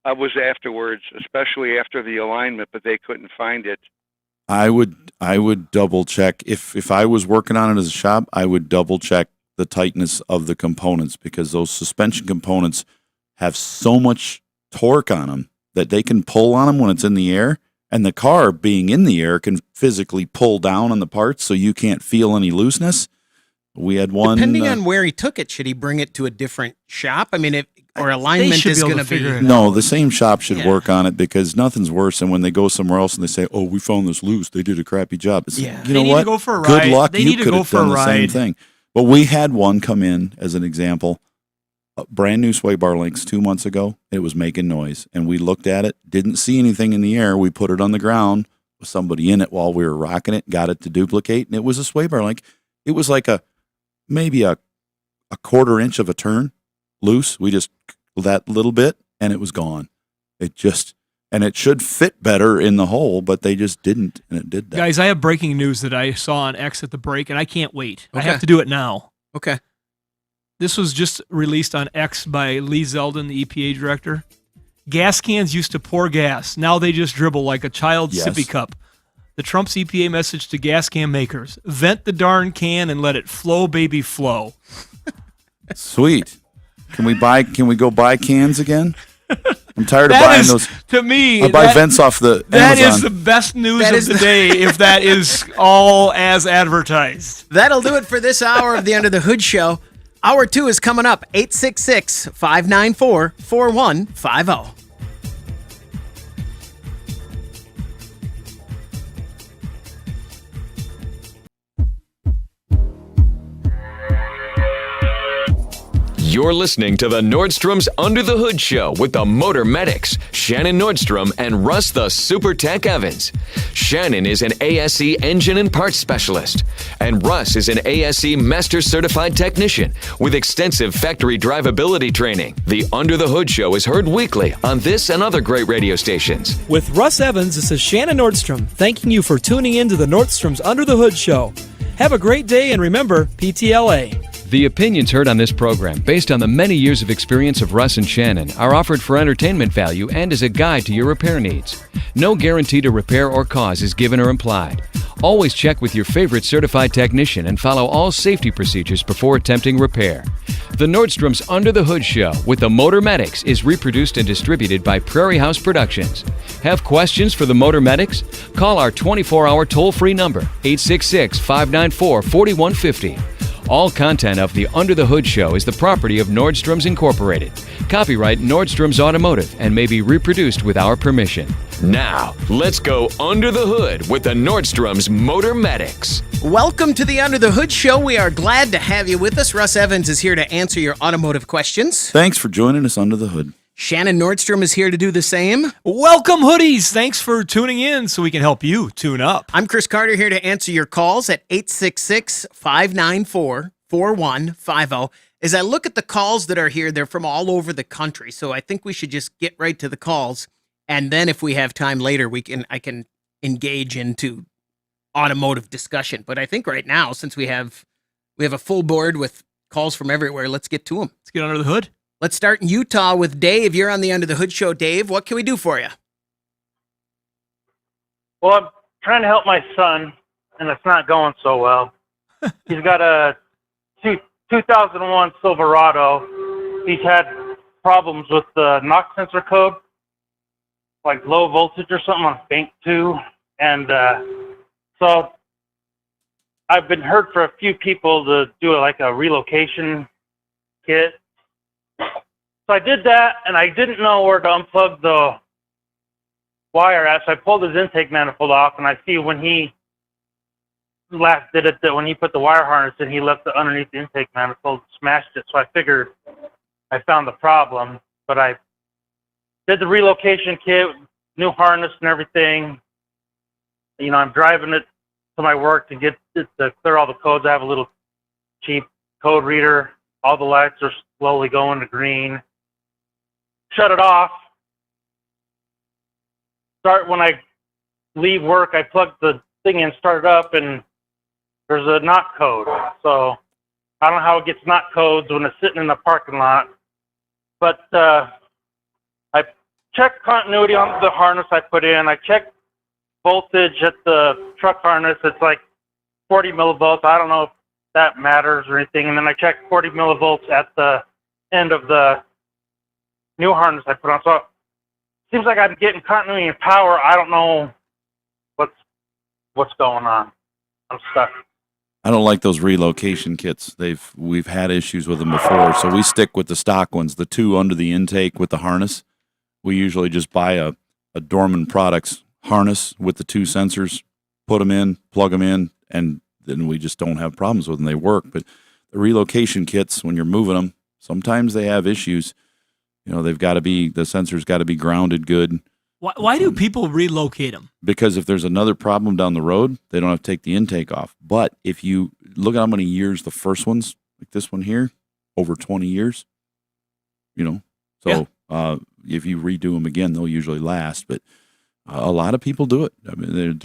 Was afterwards, especially after the alignment, but they couldn't find it. I would double check if I was working on it as a shop. I would double check the tightness of the components because those suspension components have so much torque on them that they can pull on them when it's in the air, and the car being in the air can physically pull down on the parts so you can't feel any looseness. We had one. Depending on where he took it, should he bring it to a different shop? I mean, or alignment should is be able going to to be. figure it No, the same shop should Yeah. work on it because nothing's worse than when they go somewhere else and they say, "Oh, we found this loose. They did a crappy job." It's, Yeah. you know They need what? to go for a Good ride. luck. They You need to could go have for done a the same ride. thing. But we had one come in as an example, brand new sway bar links 2 months ago. It was making noise, and we looked at it, didn't see anything in the air. We put it on the ground with somebody in it while we were rocking it, got it to duplicate, and it was a sway bar link. It was like maybe a quarter inch of a turn loose. We just that little bit, and it was gone. And it should fit better in the hole, but they just didn't, and it did that. Guys, I have breaking news that I saw on X at the break, and I can't wait. I Okay. have to do it now. Okay. This was just released on X by Lee Zeldin, the EPA director. Gas cans used to pour gas. Now they just dribble like a child's Yes. sippy cup. The Trump's EPA message to gas can makers: vent the darn can and let it flow, baby, flow. Sweet. Can we go buy cans again? I'm tired of That buying is, those. to me, I buy vents off the that Amazon. is the best news That of is the the- day, if that is all as advertised. That'll do it for this hour of the Under the Hood Show. Hour 2 is coming up. 866-594-4150. You're listening to the Nordstrom's Under the Hood Show with the Motor Medics, Shannon Nordstrom and Russ the Super Tech Evans. Shannon is an ASE engine and parts specialist, and Russ is an ASE Master Certified Technician with extensive factory drivability training. The Under the Hood Show is heard weekly on this and other great radio stations. With Russ Evans, this is Shannon Nordstrom, thanking you for tuning in to the Nordstrom's Under the Hood Show. Have a great day, and remember, PTLA. The opinions heard on this program, based on the many years of experience of Russ and Shannon, are offered for entertainment value and as a guide to your repair needs. No guarantee to repair or cause is given or implied. Always check with your favorite certified technician and follow all safety procedures before attempting repair. The Nordstrom's Under the Hood Show with the Motor Medics is reproduced and distributed by Prairie House Productions. Have questions for the Motor Medics? Call our 24-hour toll-free number, 866-594-4150. All content of the Under the Hood Show is the property of Nordstrom's Incorporated. Copyright Nordstrom's Automotive and may be reproduced with our permission. Now, let's go under the hood with the Nordstrom's Motor Medics. Welcome to the Under the Hood Show. We are glad to have you with us. Russ Evans is here to answer your automotive questions. Thanks for joining us under the hood. Shannon Nordstrom is here to do the same. Welcome, hoodies. Thanks for tuning in so we can help you tune up. I'm Chris Carter here to answer your calls at 866-594-4150. As I look at the calls that are here, they're from all over the country. So I think we should just get right to the calls. And then if we have time later, I can engage into automotive discussion. But I think right now, since we have a full board with calls from everywhere, let's get to them. Let's get under the hood. Let's start in Utah with Dave. You're on the Under the Hood Show, Dave. What can we do for you? Well, I'm trying to help my son, and it's not going so well. He's got a 2001 Silverado. He's had problems with the knock sensor code, like low voltage or something on bank 2. And so I've been heard for a few people to do like a relocation kit. So I did that, and I didn't know where to unplug the wire at, so I pulled his intake manifold off, and I see when he last did it, that when he put the wire harness in, he left it underneath the intake manifold, smashed it, so I figured I found the problem. But I did the relocation kit, new harness and everything. You know, I'm driving it to my work to get it to clear all the codes. I have a little cheap code reader. All the lights are slowly going to green. Shut it off. When I leave work, I plug the thing in, start it up, and there's a knock code. So I don't know how it gets knock codes when it's sitting in the parking lot. But I checked continuity on the harness I put in. I checked voltage at the truck harness. It's like 40 millivolts. I don't know if that matters or anything. And then I checked 40 millivolts at the end of the new harness I put on. So it seems like I'm getting continuity and power. I don't know what's going on. I'm stuck. I don't like those relocation kits. We've had issues with them before, so we stick with the stock ones, the 2 under the intake with the harness. We usually just buy a Dorman Products harness with the 2 sensors, put them in, plug them in, and then we just don't have problems with them. They work. But the relocation kits, when you're moving them, sometimes they have issues. You know, the sensors got to be grounded good. Why do people relocate them? Because if there's another problem down the road, they don't have to take the intake off. But if you look at how many years the first ones, like this one here, over 20 years, you know, so if you redo them again, they'll usually last. But a lot of people do it. I mean,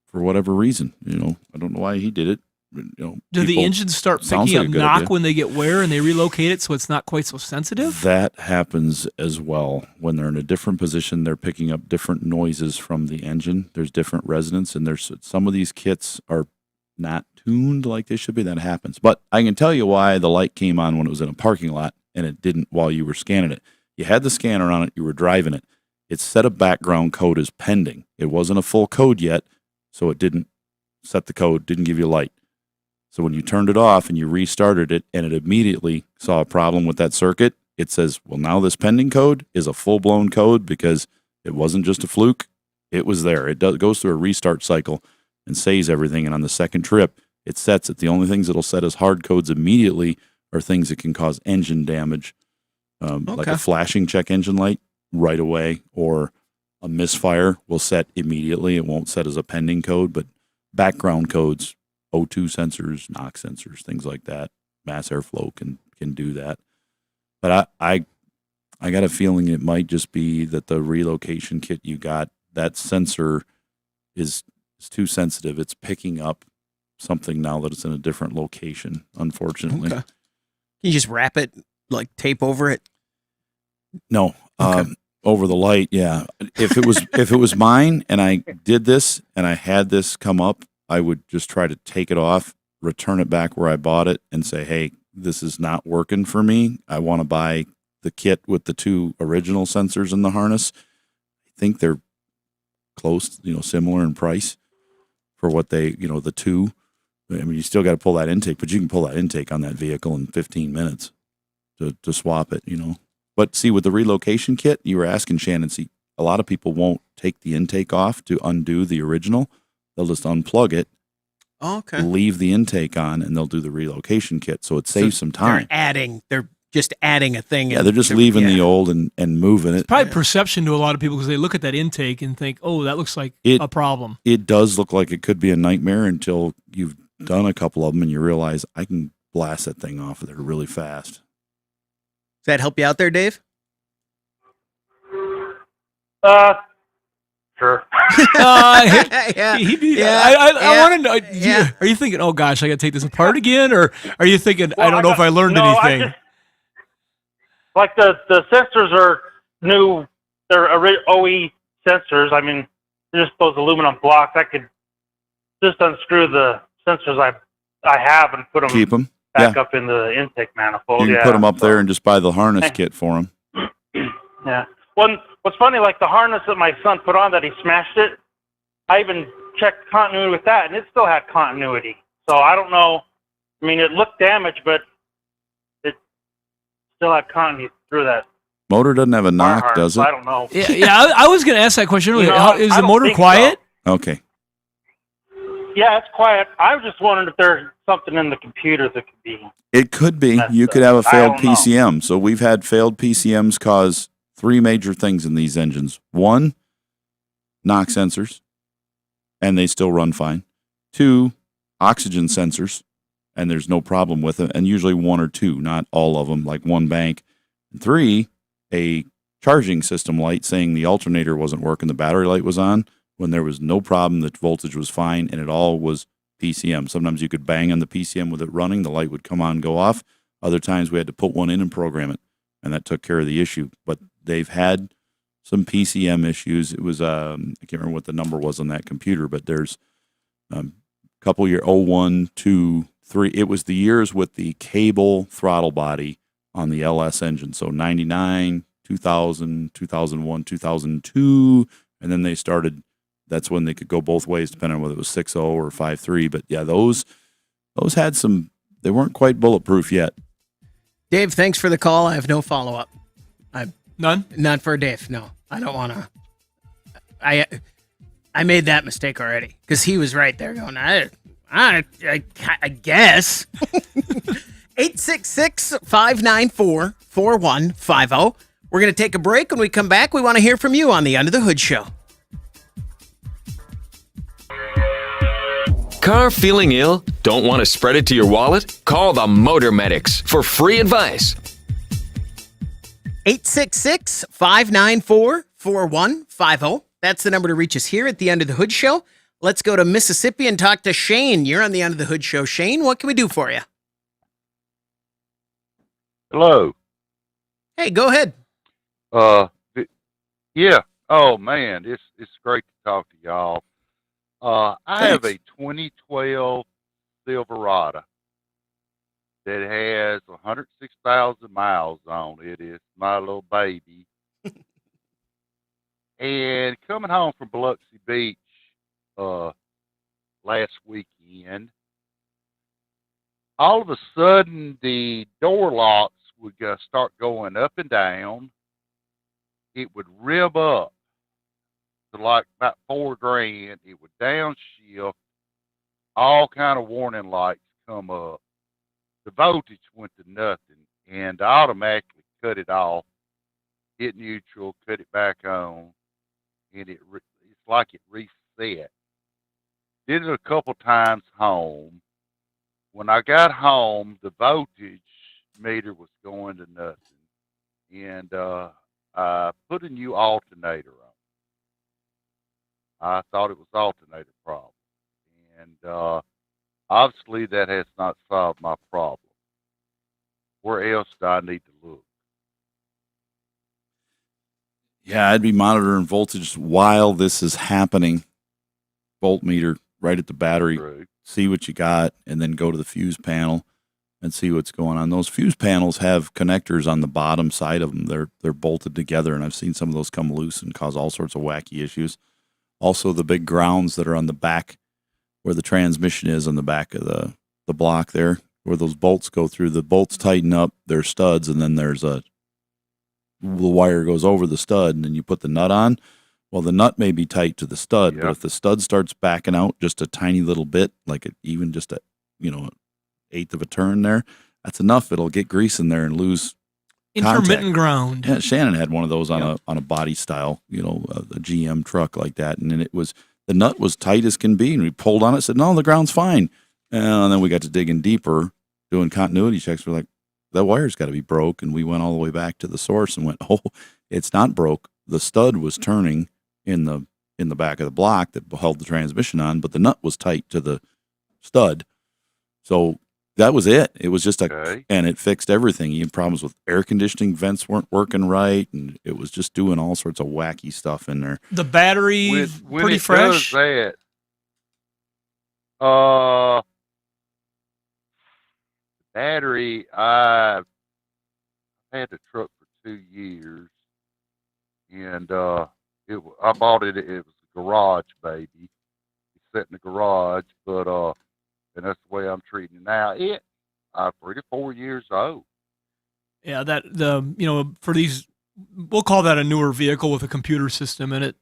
for whatever reason, you know, I don't know why he did it. You know, do the engines start picking up knock when they get wear and they relocate it so it's not quite so sensitive? That happens as well. When they're in a different position, they're picking up different noises from the engine. There's different resonance, and there's some of these kits are not tuned like they should be. That happens. But I can tell you why the light came on when it was in a parking lot and it didn't while you were scanning it. You had the scanner on it, you were driving it. It set a background code as pending. It wasn't a full code yet, so it didn't set the code, didn't give you light. So when you turned it off and you restarted it and it immediately saw a problem with that circuit, it says, well, now this pending code is a full-blown code because it wasn't just a fluke. It was there. It goes through a restart cycle and saves everything. And on the second trip, it sets it. The only things it'll set as hard codes immediately are things that can cause engine damage, like Okay. a flashing check engine light right away, or a misfire will set immediately. It won't set as a pending code, but background codes, O2 sensors, NOx sensors, things like that, mass airflow can do that. But I got a feeling it might just be that the relocation kit you got, that sensor is too sensitive. It's picking up something now that it's in a different location, unfortunately. Okay. Can you just wrap it, like tape over it? No. Okay. Over the light, yeah. If it was mine and I did this and I had this come up, I would just try to take it off, return it back where I bought it, and say, hey, this is not working for me. I want to buy the kit with the 2 original sensors in the harness. I think they're close, similar in price for what they, the 2. I mean, you still got to pull that intake, but you can pull that intake on that vehicle in 15 minutes to swap it, But see, with the relocation kit, you were asking Shannon, see, a lot of people won't take the intake off to undo the original. They'll just unplug it, Okay. leave the intake on, and they'll do the relocation kit. So it saves some time. They're just adding a thing. Yeah, they're just leaving the old and moving it. Probably perception to a lot of people because they look at that intake and think, oh, that looks like a problem. It does look like it could be a nightmare until you've done a couple of them and you realize I can blast that thing off of there really fast. Does that help you out there, Dave? Sure. Yeah. I want to know. Are you thinking, oh gosh, I got to take this apart again, or are you thinking, I don't know if I learned anything? Like the sensors are new. They're OE sensors. I mean, they're just those aluminum blocks. I could just unscrew the sensors I have and put them, Keep them back up in the intake manifold. You can put them up there and just buy the harness kit for them. Yeah. What's funny, like the harness that my son put on that he smashed it, I even checked continuity with that, and it still had continuity. So I don't know. I mean, it looked damaged, but it still had continuity through that. Motor doesn't have a knock, does it? I don't know. Yeah. I was going to ask that question earlier. Is I the don't motor think quiet? so. Okay. Yeah, it's quiet. I was just wondering if there's something in the computer that could be. It could be. You could have a failed PCM. So we've had failed PCMs cause 3 major things in these engines. 1, NOx sensors, and they still run fine. 2, oxygen sensors, and there's no problem with it. And usually 1 or 2, not all of them, like 1 bank. And 3, a charging system light saying the alternator wasn't working, the battery light was on, when there was no problem, the voltage was fine, and it all was PCM. Sometimes you could bang on the PCM with it running, the light would come on and go off. Other times we had to put one in and program it, and that took care of the issue. But they've had some PCM issues. It was, I can't remember what the number was on that computer, but there's a couple years, 01, 2, 3. It was the years with the cable throttle body on the LS engine. So 99, 2000, 2001, 2002, and then they started. That's when they could go both ways, depending on whether it was 6.0 or 5.3. But yeah, those had some. They weren't quite bulletproof yet. Dave, thanks for the call. I have no follow up. None? Not for Dave. No, I don't want to. I made that mistake already because he was right there going, I guess. 866-594-4150. We're going to take a break. When we come back, we want to hear from you on the Under the Hood Show. Car feeling ill? Don't want to spread it to your wallet? Call the Motor Medics for free advice. 866-594-4150. That's the number to reach us here at the Under the Hood Show. Let's go to Mississippi and talk to Shane. You're on the Under the Hood Show. Shane, what can we do for you? Hello. Hey, go ahead. Yeah. Oh man, it's great to talk to y'all. I have a 2012 Silverado that has 106,000 miles on it. It's my little baby. And coming home from Biloxi Beach last weekend, all of a sudden the door locks would start going up and down. It would rib up to like about $4,000. It would downshift. All kind of warning lights come up. the voltage went to nothing, and I automatically cut it off, hit neutral, cut it back on, and it's like it reset. Did it a couple times home. When I got home, the voltage meter was going to nothing, and I put a new alternator on. I thought it was alternator problem, and obviously that has not solved my problem. Where else do I need to look? Yeah, I'd be monitoring voltage while this is happening. Voltmeter right at the battery, see what you got, and then go to the fuse panel and see what's going on. Those fuse panels have connectors on the bottom side of them. They're bolted together, and I've seen some of those come loose and cause all sorts of wacky issues. Also, the big grounds that are on the back where the transmission is on the back of the block there, where those bolts go through, the bolts tighten up, they're studs, and then the wire goes over the stud, and then you put the nut on. Well, the nut may be tight to the stud, but if the stud starts backing out just a tiny little bit, like even just a, an eighth of a turn there, that's enough. It'll get grease in there and lose intermittent contact. ground. Yeah, Shannon had one of those on a body style, a GM truck like that, and then the nut was tight as can be, and we pulled on it, said, no, the ground's fine. And then we got to digging deeper, doing continuity checks. We're like, that wire's got to be broke, and we went all the way back to the source and went, oh, it's not broke. The stud was turning in the back of the block that held the transmission on, but the nut was tight to the stud. So that was it. It was just and it fixed everything. You had problems with air conditioning, vents weren't working right, and it was just doing all sorts of wacky stuff in there. The battery, when pretty it fresh. Does that, battery, I've had the truck for 2 years, and I bought it. It was a garage baby. It's set in the garage, but and that's the way I'm treating it now. I'm 34 years old. Yeah, for these, we'll call that a newer vehicle with a computer system in it.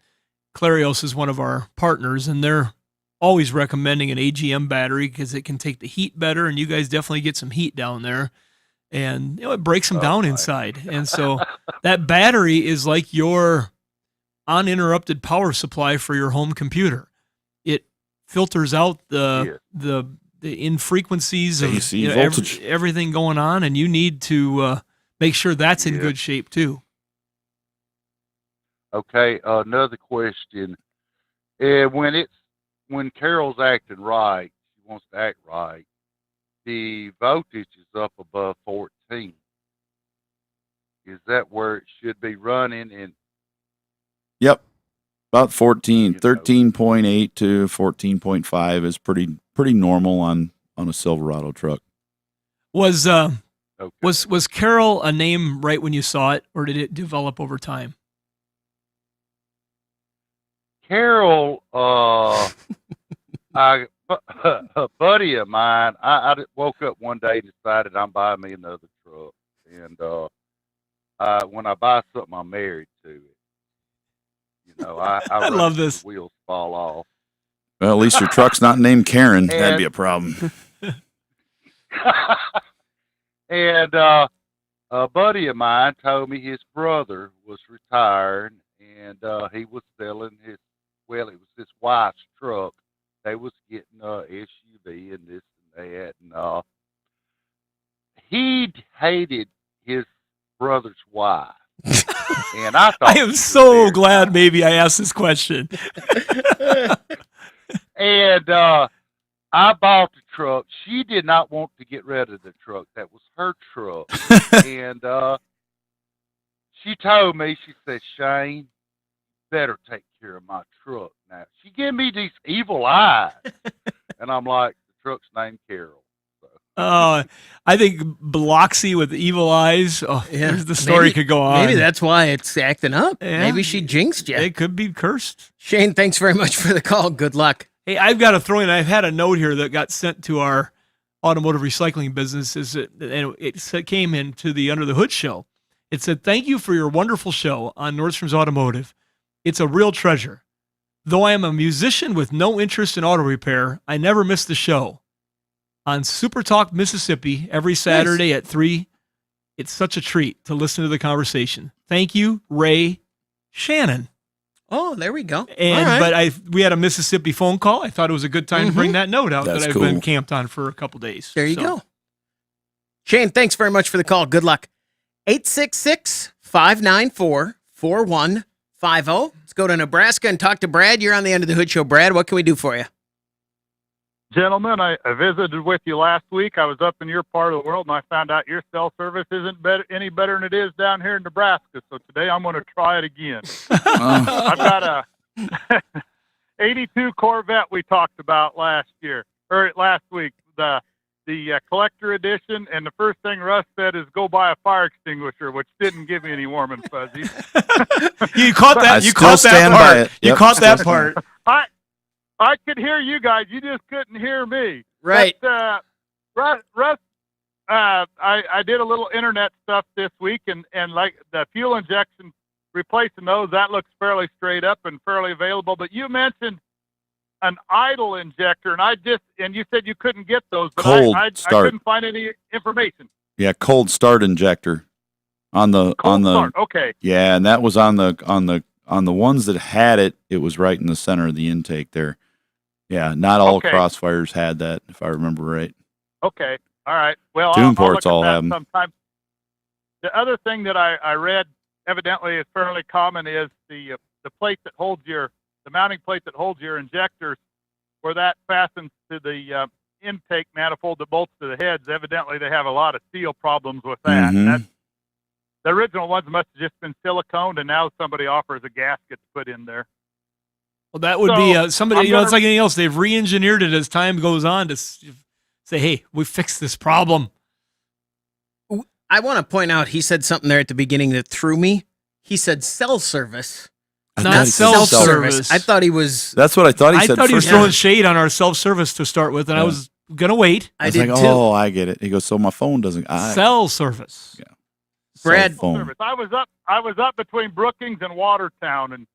Clarios is one of our partners, and they're always recommending an AGM battery because it can take the heat better, and you guys definitely get some heat down there, and it breaks them down inside. And so that battery is like your uninterrupted power supply for your home computer. It filters out the infrequencies of AC voltage. everything going on, and you need to make sure that's in good shape too. Okay, another question. When Carol's acting right, she wants to act right, the voltage is up above 14. Is that where it should be running? And Yep. About 13.8 to 14.5 is pretty normal on a Silverado truck. Was Carol a name right when you saw it, or did it develop over time? Carol, a buddy of mine, I woke up one day and decided I'm buying me another truck. And when I buy something, I'm married to it. I love this. The wheels fall off. Well, at least your truck's not named Karen. That'd be a problem. And a buddy of mine told me his brother was retired, and he was selling it was his wife's truck. They was getting a SUV and this and that, and he hated his brother's wife. And I thought I am so glad maybe I asked this question. And I bought the truck. She did not want to get rid of the truck. That was her truck. And she told me, she said, Shane, better take care of my truck now. She gave me these evil eyes. And I'm like, the truck's named Carol. I think Biloxi with evil eyes. Oh, there's the story could go on. Maybe that's why it's acting up. Yeah. Maybe she jinxed you. It could be cursed. Shane, thanks very much for the call. Good luck. Hey, I've got to throw in, I've had a note here that got sent to our automotive recycling business, and it came into the Under the Hood show. It said, thank you for your wonderful show on Nordstrom's Automotive. It's a real treasure. Though I am a musician with no interest in auto repair, I never miss the show. on Super Talk Mississippi every Saturday at 3. It's such a treat to listen to the conversation. Thank you, Ray Shannon. Oh, there we go. And All right. but we had a Mississippi phone call. I thought it was a good time to bring that note out That's that I've cool. been camped on for a couple days. There you go. Shane, thanks very much for the call. Good luck. 866-594-4150. Let's go to Nebraska and talk to Brad. You're on the End of the Hood Show. Brad, what can we do for you? Gentlemen, I visited with you last week. I was up in your part of the world, and I found out your cell service isn't any better than it is down here in Nebraska. So today I'm going to try it again. I've got a 82 Corvette we talked about last week, the collector edition, and the first thing Russ said is go buy a fire extinguisher, which didn't give me any warm and fuzzies. You caught that. You caught that part. You caught that part. I could hear you guys. You just couldn't hear me. Right. But, Russ, I did a little internet stuff this week, and like the fuel injection, replacing those, that looks fairly straight up and fairly available. But you mentioned an idle injector, and you said you couldn't get those. But Cold I start. couldn't find any information. Yeah, cold start injector on the Start. Okay. Yeah, and that was on the ones that had it. It was right in the center of the intake there. Yeah, not all Crossfires had that, if I remember right. Okay. All right. Well, Tune I'll ports look at all that have 'em. sometime. The other thing that I read, evidently is fairly common, is the plate that holds the mounting plate that holds your injectors, where that fastens to the intake manifold that bolts to the heads. Evidently, they have a lot of seal problems with that. Mhm. The original ones must have just been siliconed, and now somebody offers a gasket to put in there. Well, that would be somebody, it's like anything else. They've re-engineered it as time goes on to say, hey, we fixed this problem. I want to point out, he said something there at the beginning that threw me. He said cell service, not self-service. I thought he was... That's what I thought he said. I thought he was first. throwing shade on our self-service to start with, and I was going to wait. I was like, oh, I get it. He goes, so my phone doesn't... Cell service. Yeah. Brad, Service. I was up between Brookings and Watertown,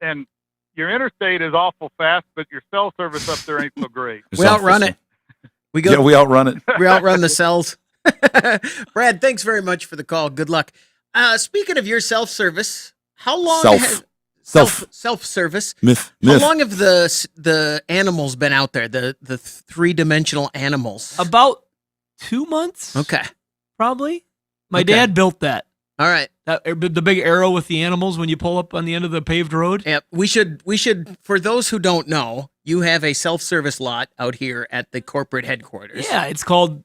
and your interstate is awful fast, but your cell service up there ain't so great. We outrun it. We outrun it. We outrun the cells. Brad, thanks very much for the call. Good luck. Speaking of your self-service, how long self-service? Myth. How long have the animals been out there? The three-dimensional animals? About 2 months. Okay. Probably. My dad built that. All right. The big arrow with the animals when you pull up on the end of the paved road. Yeah, we should, for those who don't know, you have a self-service lot out here at the corporate headquarters. Yeah, it's called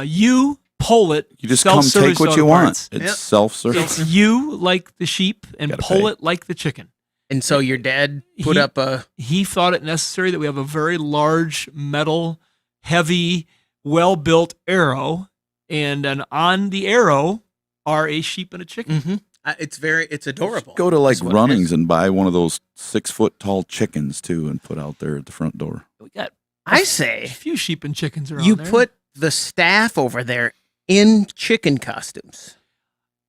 You Pull It. You just come take what you want. It's self-service. It's you like the sheep and pull it like the chicken. And so your dad put up a... He thought it necessary that we have a very large, metal, heavy, well-built arrow, and on the arrow are a sheep and a chicken. Mm-hmm. It's adorable. Go to like Runnings and buy one of those 6-foot tall chickens too, and put out there at the front door. We got I say a few sheep and chickens around you there. put the staff over there in chicken costumes.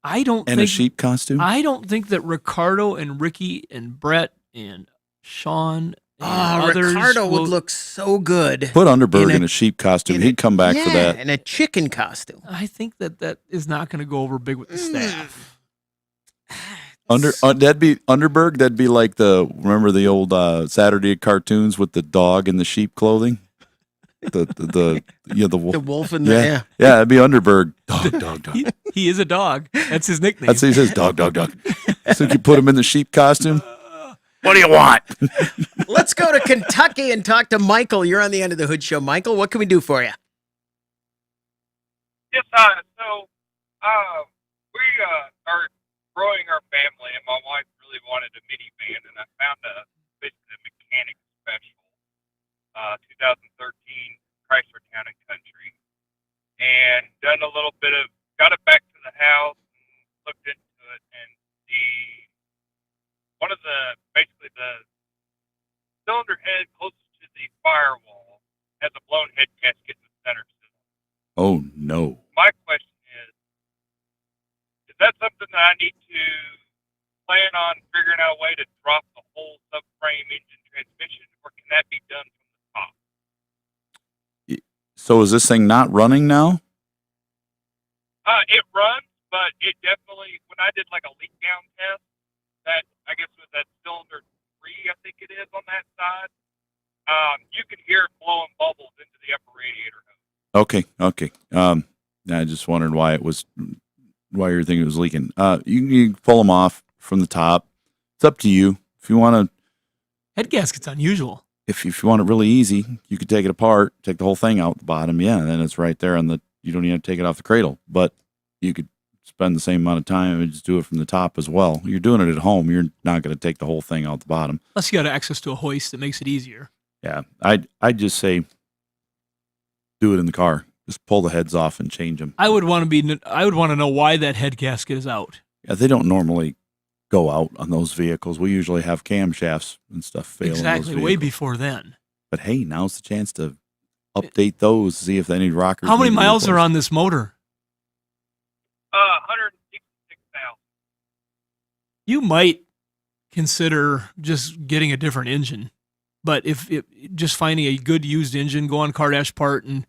I don't And think a sheep costume? I don't think that Ricardo and Ricky and Brett and Sean and others Ricardo would look so good. Put Underberg in a sheep costume. He'd come back for that. In a chicken costume. I think that is not going to go over big with the staff. That'd be Underberg. That'd be like remember the old Saturday cartoons with the dog in the sheep clothing. The wolf. The wolf in the yeah. It'd be Underberg. Dog. He is a dog. That's his nickname. That's what he says. Dog. So you put him in the sheep costume. What do you want? Let's go to Kentucky and talk to Michael. You're on the End of the Hood Show. Michael, what can we do for you? Yes, so we are growing our family, and my wife really wanted a minivan, and I found a mechanic special, 2013 Chrysler Town and Country, and got it back to the house and looked into it, and basically the cylinder head closest to the firewall has a blown head gasket in the center. Oh no. My question is that something that I need to plan on figuring out a way to drop the whole subframe engine transmission, or can that be done from the top? So is this thing not running now? It runs, but it definitely, when I did like a leak down test, that I guess with that cylinder 3, I think it is on that side, you can hear it blowing bubbles into the upper radiator hose. Okay. I just wondered why you're thinking it was leaking. You can pull them off from the top. It's up to you. If you want to, Head gasket's unusual. if you want it really easy, you could take it apart, take the whole thing out the bottom. Yeah, and then it's right there you don't even have to take it off the cradle. But you could spend the same amount of time and just do it from the top as well. You're doing it at home. You're not going to take the whole thing out the bottom. Unless you got access to a hoist that makes it easier. Yeah, I'd just say do it in the car. Just pull the heads off and change them. I would want to know why that head gasket is out. Yeah, they don't normally go out on those vehicles. We usually have camshafts and stuff fail. Exactly, way before then. But hey, now's the chance to update those, see if they need rockers. How many miles are on this motor? 166,000. You might consider just getting a different engine. But if just finding a good used engine, go on CarDash Part and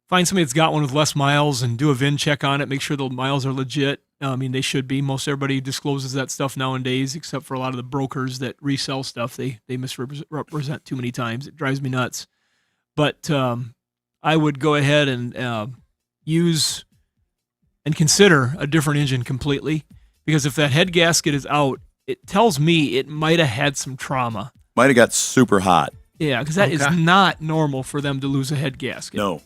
find somebody that's got one with less miles and do a VIN check on it. Make sure the miles are legit. I mean, they should be. Most everybody discloses that stuff nowadays, except for a lot of the brokers that resell stuff. They misrepresent too many times. It drives me nuts. But I would go ahead and use and consider a different engine completely, because if that head gasket is out, it tells me it might have had some trauma. Might have got super hot. Yeah, because that is not normal for them to lose a head gasket. No.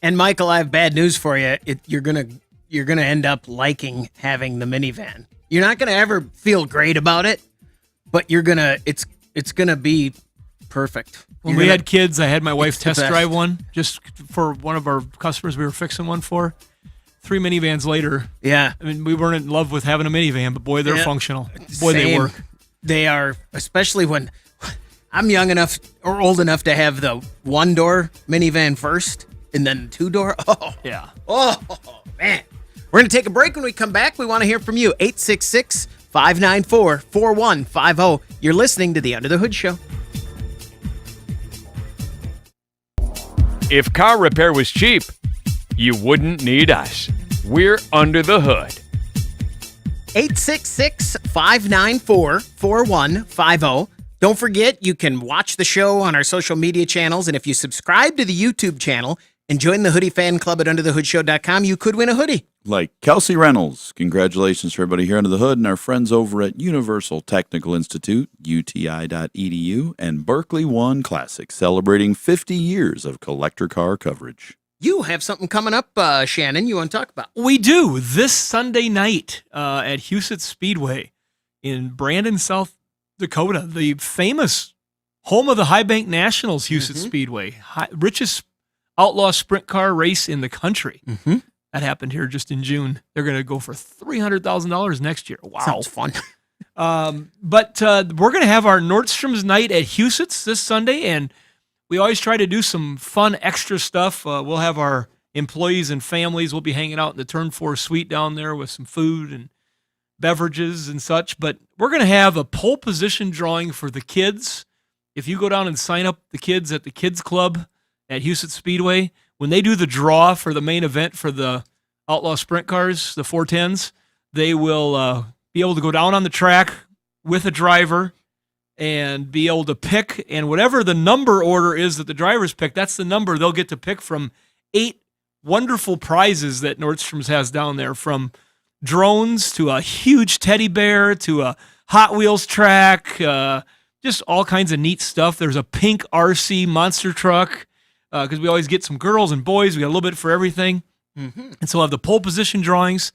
And Michael, I have bad news for you. You're gonna end up liking having the minivan. You're not gonna ever feel great about it, but it's gonna be perfect. When we had kids, I had my wife test drive one just for one of our customers we were fixing one for. 3 minivans later. Yeah. I mean, we weren't in love with having a minivan, but boy, they're functional. Boy, Same. they work. They are, especially when I'm young enough or old enough to have the 1-door minivan first and then 2-door. Oh, yeah. Oh, man. We're going to take a break. When we come back, we want to hear from you. 866-594-4150. You're listening to the Under the Hood Show. If car repair was cheap, you wouldn't need us. We're Under the Hood. 866-594-4150. Don't forget, you can watch the show on our social media channels, and if you subscribe to the YouTube channel and join the Hoodie Fan Club at UnderTheHoodShow.com, you could win a hoodie. Like Kelsey Reynolds. Congratulations to everybody here under the hood and our friends over at Universal Technical Institute, UTI.edu, and Berkeley One Classic, celebrating 50 years of collector car coverage. You have something coming up, Shannon, you want to talk about? We do. This Sunday night at XUT Speedway in Brandon, South Dakota, the famous home of the High Bank Nationals, XUT Speedway, richest outlaw sprint car race in the country. That happened here just in June. They're going to go for $300,000 next year. Wow. Sounds fun. But we're going to have our Nordstrom's night at XUT's this Sunday, and we always try to do some fun extra stuff. We'll have our employees and families. We'll be hanging out in the Turn 4 suite down there with some food and beverages and such. But we're going to have a pole position drawing for the kids. If you go down and sign up the kids at the Kids Club at XUT Speedway, when they do the draw for the main event for the Outlaw Sprint Cars, the 410s, they will be able to go down on the track with a driver and be able to pick, and whatever the number order is that the drivers pick, that's the number they'll get to pick from 8 wonderful prizes that Nordstrom's has down there, from drones to a huge teddy bear to a Hot Wheels track, just all kinds of neat stuff. There's a pink RC monster truck, because we always get some girls and boys. We got a little bit for everything. And so we'll have the pole position drawings.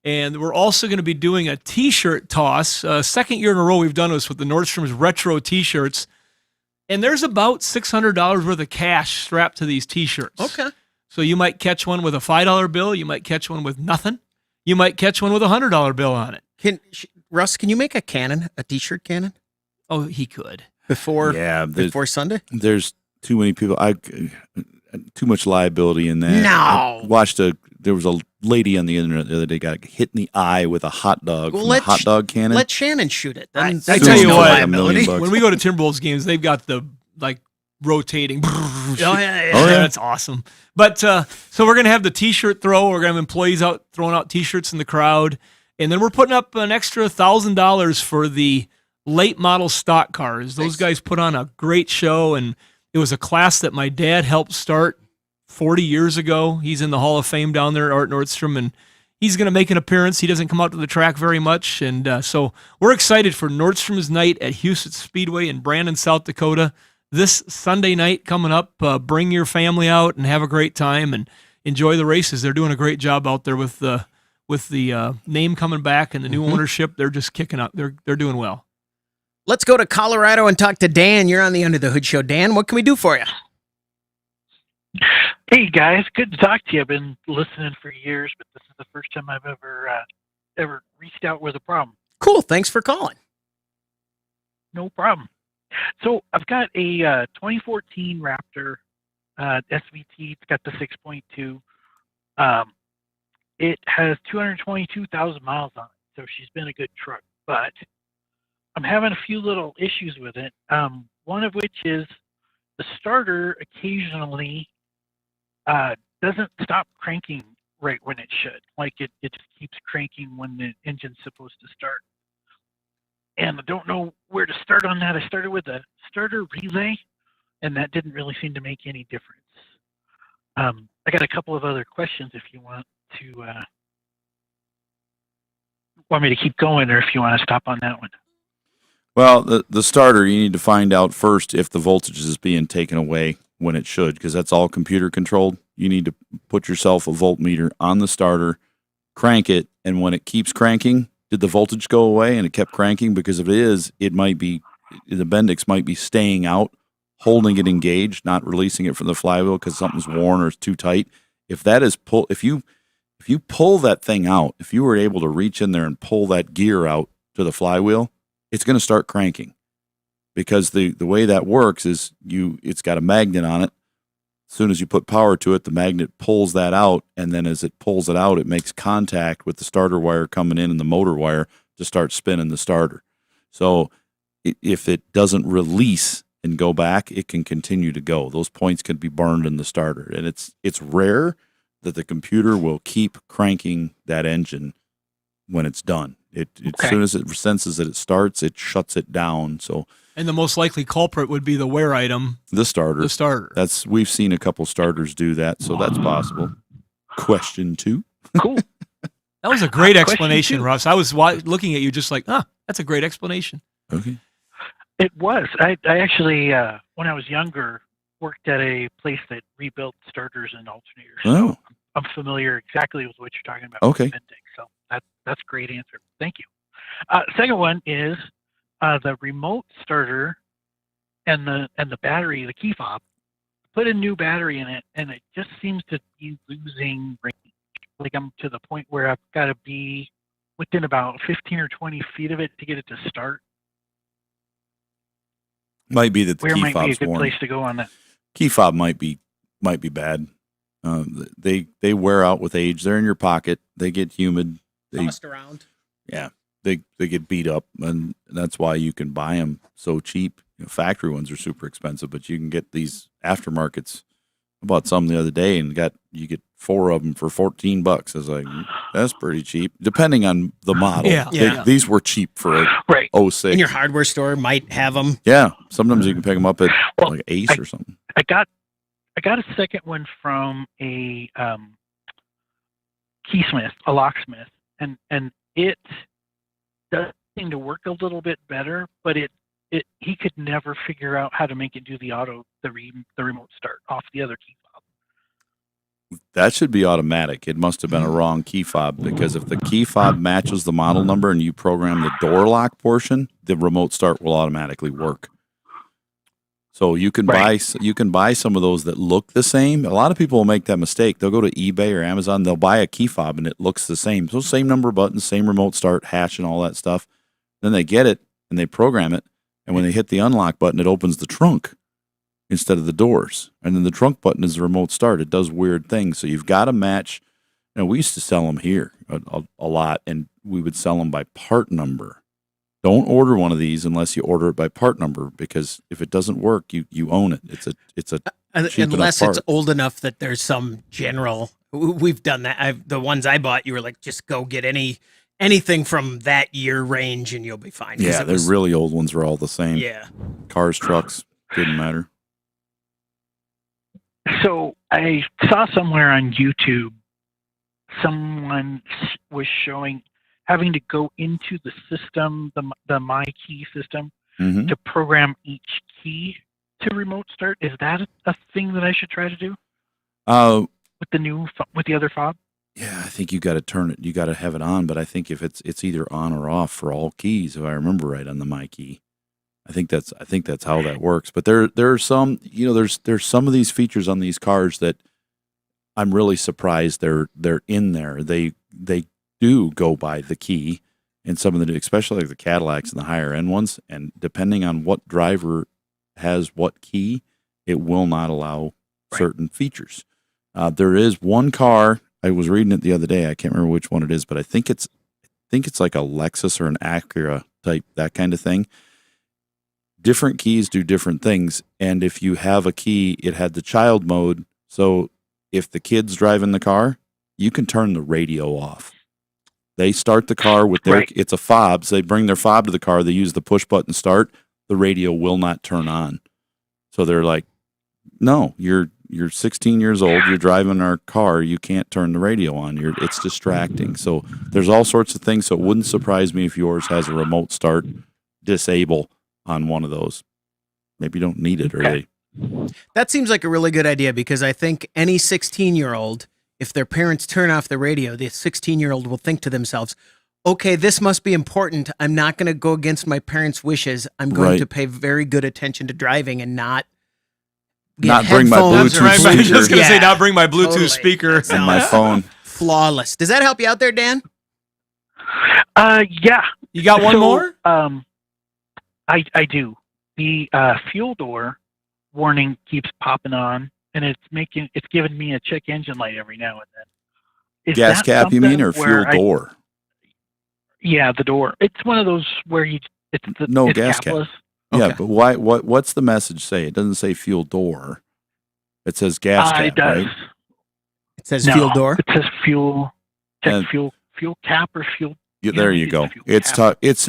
And we're also going to be doing a T-shirt toss. Second year in a row we've done this with the Nordstrom's retro T-shirts. And there's about $600 worth of cash strapped to these T-shirts. Okay. So you might catch one with a $5 bill. You might catch one with nothing. You might catch one with a $100 bill on it. Russ, can you make a T-shirt cannon? Oh, he could. Before Sunday? There's too many people. Too much liability in that. No. I watched there was a lady on the internet the other day got hit in the eye with a hot dog from a hot dog cannon. Let Shannon shoot it. I tell you what, when we go to Timberwolves games, they've got the rotating. Oh, yeah. That's awesome. But so we're gonna have the T-shirt throw. We're gonna have employees out throwing out T-shirts in the crowd, and then we're putting up an extra $1,000 for the late model stock cars. Those guys put on a great show, and it was a class that my dad helped start 40 years ago. He's in the Hall of Fame down there, Art Nordstrom, and he's going to make an appearance. He doesn't come out to the track very much, and so we're excited for Nordstrom's night at XUT Speedway in Brandon, South Dakota. This Sunday night coming up. Bring your family out and have a great time and enjoy the races. They're doing a great job out there with the name coming back and the new ownership. They're just kicking up. They're doing well. Let's go to Colorado and talk to Dan. You're on the Under the Hood Show. Dan, what can we do for you? Hey guys, good to talk to you. I've been listening for years, but this is the first time I've ever reached out with a problem. Cool. Thanks for calling. No problem. So I've got a 2014 Raptor SVT. It's got the 6.2. It has 222,000 miles on it, so she's been a good truck. But I'm having a few little issues with it. One of which is the starter occasionally doesn't stop cranking right when it should. Like it just keeps cranking when the engine's supposed to start. And I don't know where to start on that. I started with a starter relay, and that didn't really seem to make any difference. I got a couple of other questions if you want me to keep going, or if you want to stop on that one. Well, the starter, you need to find out first if the voltage is being taken away when it should, because that's all computer controlled. You need to put yourself a voltmeter on the starter, crank it, and when it keeps cranking, did the voltage go away and it kept cranking? Because if it is, it might be, the Bendix might be staying out, holding it engaged, not releasing it from the flywheel because something's worn or it's too tight. If that is if you pull that thing out, if you were able to reach in there and pull that gear out to the flywheel, it's going to start cranking, because the way that works is it's got a magnet on it. As soon as you put power to it, the magnet pulls that out, and then as it pulls it out, it makes contact with the starter wire coming in and the motor wire to start spinning the starter. So if it doesn't release and go back, it can continue to go. Those points can be burned in the starter, and it's rare that the computer will keep cranking that engine when it's done. As soon as it senses that it starts, it shuts it down. So, and the most likely culprit would be the wear item. The starter. The starter. We've seen a couple starters do that, so that's possible. Question 2. Cool. That was a great explanation, Russ. I was looking at you just like, that's a great explanation. Okay. It was. I actually, when I was younger, worked at a place that rebuilt starters and alternators. Oh. So I'm familiar exactly with what you're talking about. Okay. With Bendix, so that's a great answer. Thank you. Second one is the remote starter and the battery, the key fob. Put a new battery in it, and it just seems to be losing range. Like I'm to the point where I've got to be within about 15 or 20 feet of it to get it to start. Might be that the Where key might be a fob's good worn. place to go on that? Key fob might be bad. They wear out with age. They're in your pocket. They get humid. They Tossed around. Yeah, they get beat up, and that's why you can buy them so cheap. Factory ones are super expensive, but you can get these aftermarkets. I bought some the other day and you get 4 of them for $14. I was like, that's pretty cheap, depending on the model. Yeah. These were cheap for a right. 06. And your hardware store might have them. Yeah, sometimes you can pick them up at like Ace or something. I got a second one from a keysmith, a locksmith, and it does seem to work a little bit better, but he could never figure out how to make it do the remote start off the other key fob. That should be automatic. It must have been a wrong key fob, because if the key fob matches the model number and you program the door lock portion, the remote start will automatically work. So you can buy some of those that look the same. A lot of people will make that mistake. They'll go to eBay or Amazon. They'll buy a key fob and it looks the same. So same number of buttons, same remote start, hash, and all that stuff. Then they get it and they program it. And when they hit the unlock button, it opens the trunk instead of the doors. And then the trunk button is the remote start. It does weird things. So you've got to match. We used to sell them here a lot, and we would sell them by part number. Don't order one of these unless you order it by part number, because if it doesn't work, you own it. It's a cheap unless enough it's part. old enough that there's some general. We've done that. The ones I bought, you were like, just go get anything from that year range, and you'll be fine. Yeah, the really old ones were all the same. Yeah. Cars, trucks, didn't matter. So I saw somewhere on YouTube, someone was showing having to go into the system, the My Key system, Mhm. to program each key to remote start. Is that a thing that I should try to do with the other fob? Yeah, I think you got to turn it. You got to have it on, but I think if it's either on or off for all keys, if I remember right on the My Key. I think that's how that works. But there are some, there's some of these features on these cars that I'm really surprised they're in there. They do go by the key, and some of the, especially like the Cadillacs and the higher end ones, and depending on what driver has what key, it will not allow certain features. There is one car, I was reading it the other day, I can't remember which one it is, but I think it's like a Lexus or an Acura type, that kind of thing. Different keys do different things, and if you have a key, it had the child mode, so if the kid's driving the car, you can turn the radio off. They start the car with their, it's a fob, so they bring their fob to the car, they use the push button start, the radio will not turn on. So they're like, no, you're 16 years old, you're driving our car, you can't turn the radio on, it's distracting. So there's all sorts of things, so it wouldn't surprise me if yours has a remote start disable on one of those. Maybe you don't need it, or they... That seems like a really good idea, because I think any 16-year-old, if their parents turn off the radio, the 16-year-old will think to themselves, okay, this must be important. I'm not going to go against my parents' wishes. I'm going to pay very good attention to driving and not bring my Bluetooth speaker. I was just going to say, not bring my Bluetooth speaker and my phone. Flawless. Does that help you out there, Dan? Yeah. You got one more? I do. The fuel door warning keeps popping on, and it's giving me a check engine light every now and then. Is Gas that cap, you mean, or something fuel door? Yeah, the door. It's one of those where it's gas capless. cap. Yeah, but why? What's the message say? It doesn't say fuel door. It says gas cap, it does. right? It says fuel door. It says fuel. Fuel cap or fuel. Yeah, there you go.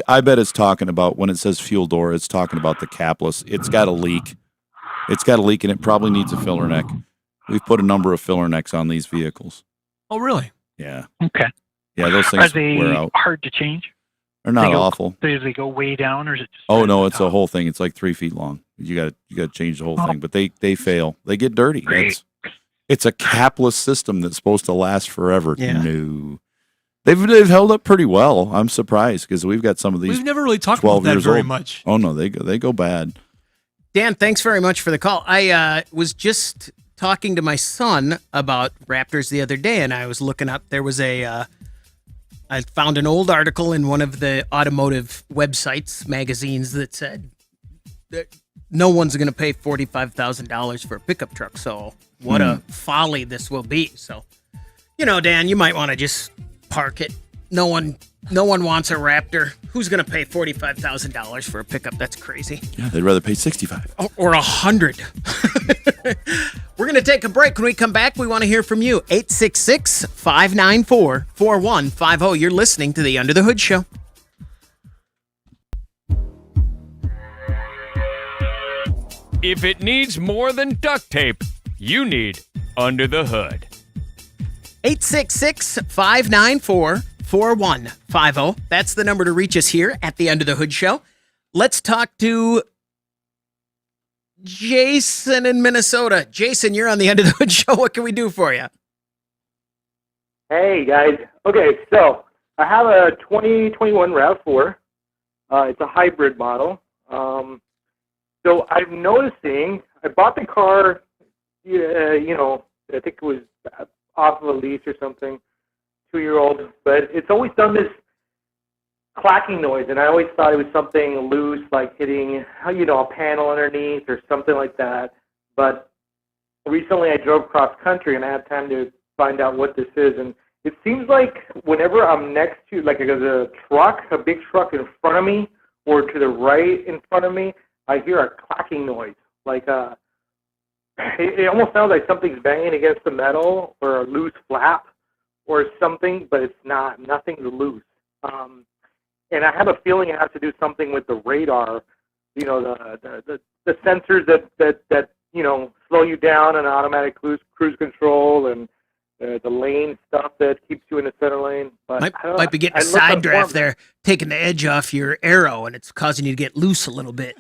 I bet it's talking about, when it says fuel door, it's talking about the capless. It's got a leak. It's got a leak, and it probably needs a filler neck. We've put a number of filler necks on these vehicles. Oh, really? Yeah. Okay. Yeah, those things Are they wear out. hard to change? They're not awful. Do they go way down, or is it just? Oh no, it's a whole thing. It's like 3 feet long. You got to change the whole thing. But they fail. They get dirty. It's a capless system that's supposed to last forever. Yeah. No. They've held up pretty well. I'm surprised, because we've got some of these. We've never really talked 12 about that years very old. much. Oh no, they go bad. Dan, thanks very much for the call. I was talking to my son about Raptors the other day, and I was looking up. There was I found an old article in one of the automotive websites, magazines, that said that no one's going to pay $45,000 for a pickup truck. So what a folly this will be. So, Dan, you might want to just park it. No one wants a Raptor. Who's going to pay $45,000 for a pickup? That's crazy. Yeah, they'd rather pay $65,000 or $100,000. We're going to take a break. When we come back, we want to hear from you. 866-594-4150. You're listening to the Under the Hood Show. If it needs more than duct tape, you need Under the Hood. 866-594-4150. That's the number to reach us here at the Under the Hood Show. Let's talk to Jason in Minnesota. Jason, you're on the Under the Hood Show. What can we do for you? Hey, guys. Okay, so I have a 2021 RAV4. It's a hybrid model. So I'm noticing, I bought the car, I think it was off of a lease or something, 2-year-old, but it's always done this clacking noise, and I always thought it was something loose, like hitting, a panel underneath or something like that. But recently I drove cross country, and I had time to find out what this is, and it seems like whenever I'm next to, like, there's a big truck in front of me, or to the right in front of me, I hear a clacking noise. Like it almost sounds like something's banging against the metal or a loose flap or something, but it's not. Nothing's loose. And I have a feeling it has to do something with the radar, you know, the sensors that you know, slow you down and automatic cruise control and the lane stuff that keeps you in the center lane. But might be getting a side draft there, taking the edge off your arrow, and it's causing you to get loose a little bit.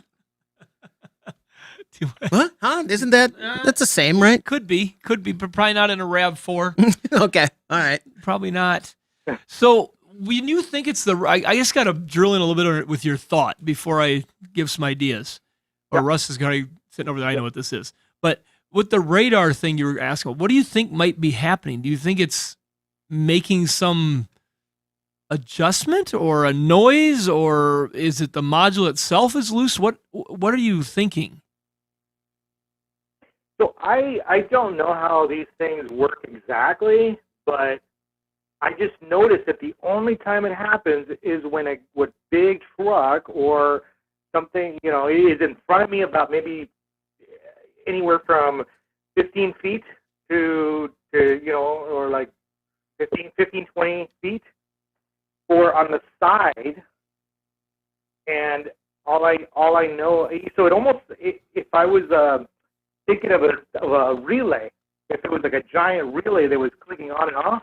What? Huh? Isn't that's the same, right? Could be, but probably not in a RAV4. Okay, all right, probably not. So when you think it's I just got to drill in a little bit with your thought before I give some ideas. Or Russ is going to sitting over there. I know what this is, but with the radar thing you were asking, what do you think might be happening? Do you think it's making some adjustment or a noise, or is it the module itself is loose? What are you thinking? So I don't know how these things work exactly, but I just noticed that the only time it happens is when a big truck or something, you know, is in front of me about maybe anywhere from 15 feet to you know, or like 15, 20 feet, or on the side. And all I know, so it almost, if I was thinking of a relay, if it was like a giant relay that was clicking on and off,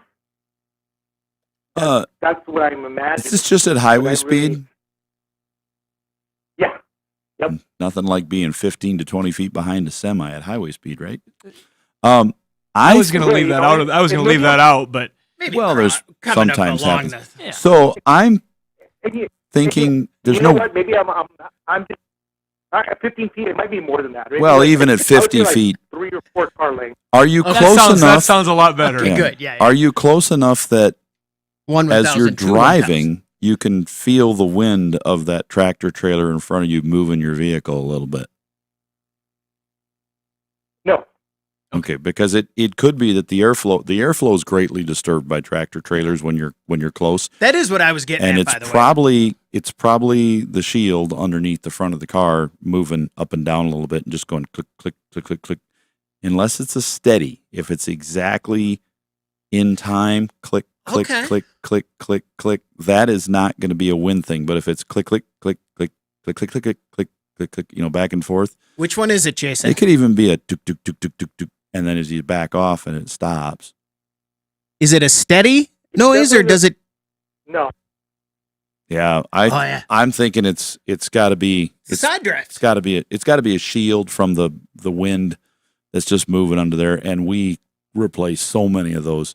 that's what I'm imagining. Is this just at highway speed? Yeah. Yep. Nothing like being 15 to 20 feet behind a semi at highway speed, right? I was going to leave that out. I was going to leave that out, but maybe there's sometimes along happens. So I'm thinking there's you know what? Maybe I'm just 15 feet. It might be more than that. Maybe well, like, even at 50 feet, 3 or 4 car lengths. Are you close enough? That sounds a lot better. Okay, good. Yeah. Are you close enough that as you're 1,000, 2,000. driving, you can feel the wind of that tractor trailer in front of you moving your vehicle a little bit? No. Okay, because it could be that the airflow is greatly disturbed by tractor trailers when you're close. That is what I was getting and at, by the way. It's probably the shield underneath the front of the car moving up and down a little bit and just going click, click, click, click, click. Unless it's a steady. If it's exactly in time, click, click, Okay. click, click, click, click, that is not going to be a wind thing. But if it's click, click, click, click, click, click, click, click, click, click, click, you know, back and forth. Which one is it, Jason? It could even be a tuk, tuk, tuk, tuk, tuk, tuk, and then as you back off and it stops. Is it a steady noise, or does it? No. Yeah, I'm thinking it's got to be Side drift. It's got to be a shield from the wind that's just moving under there, and we replace so many of those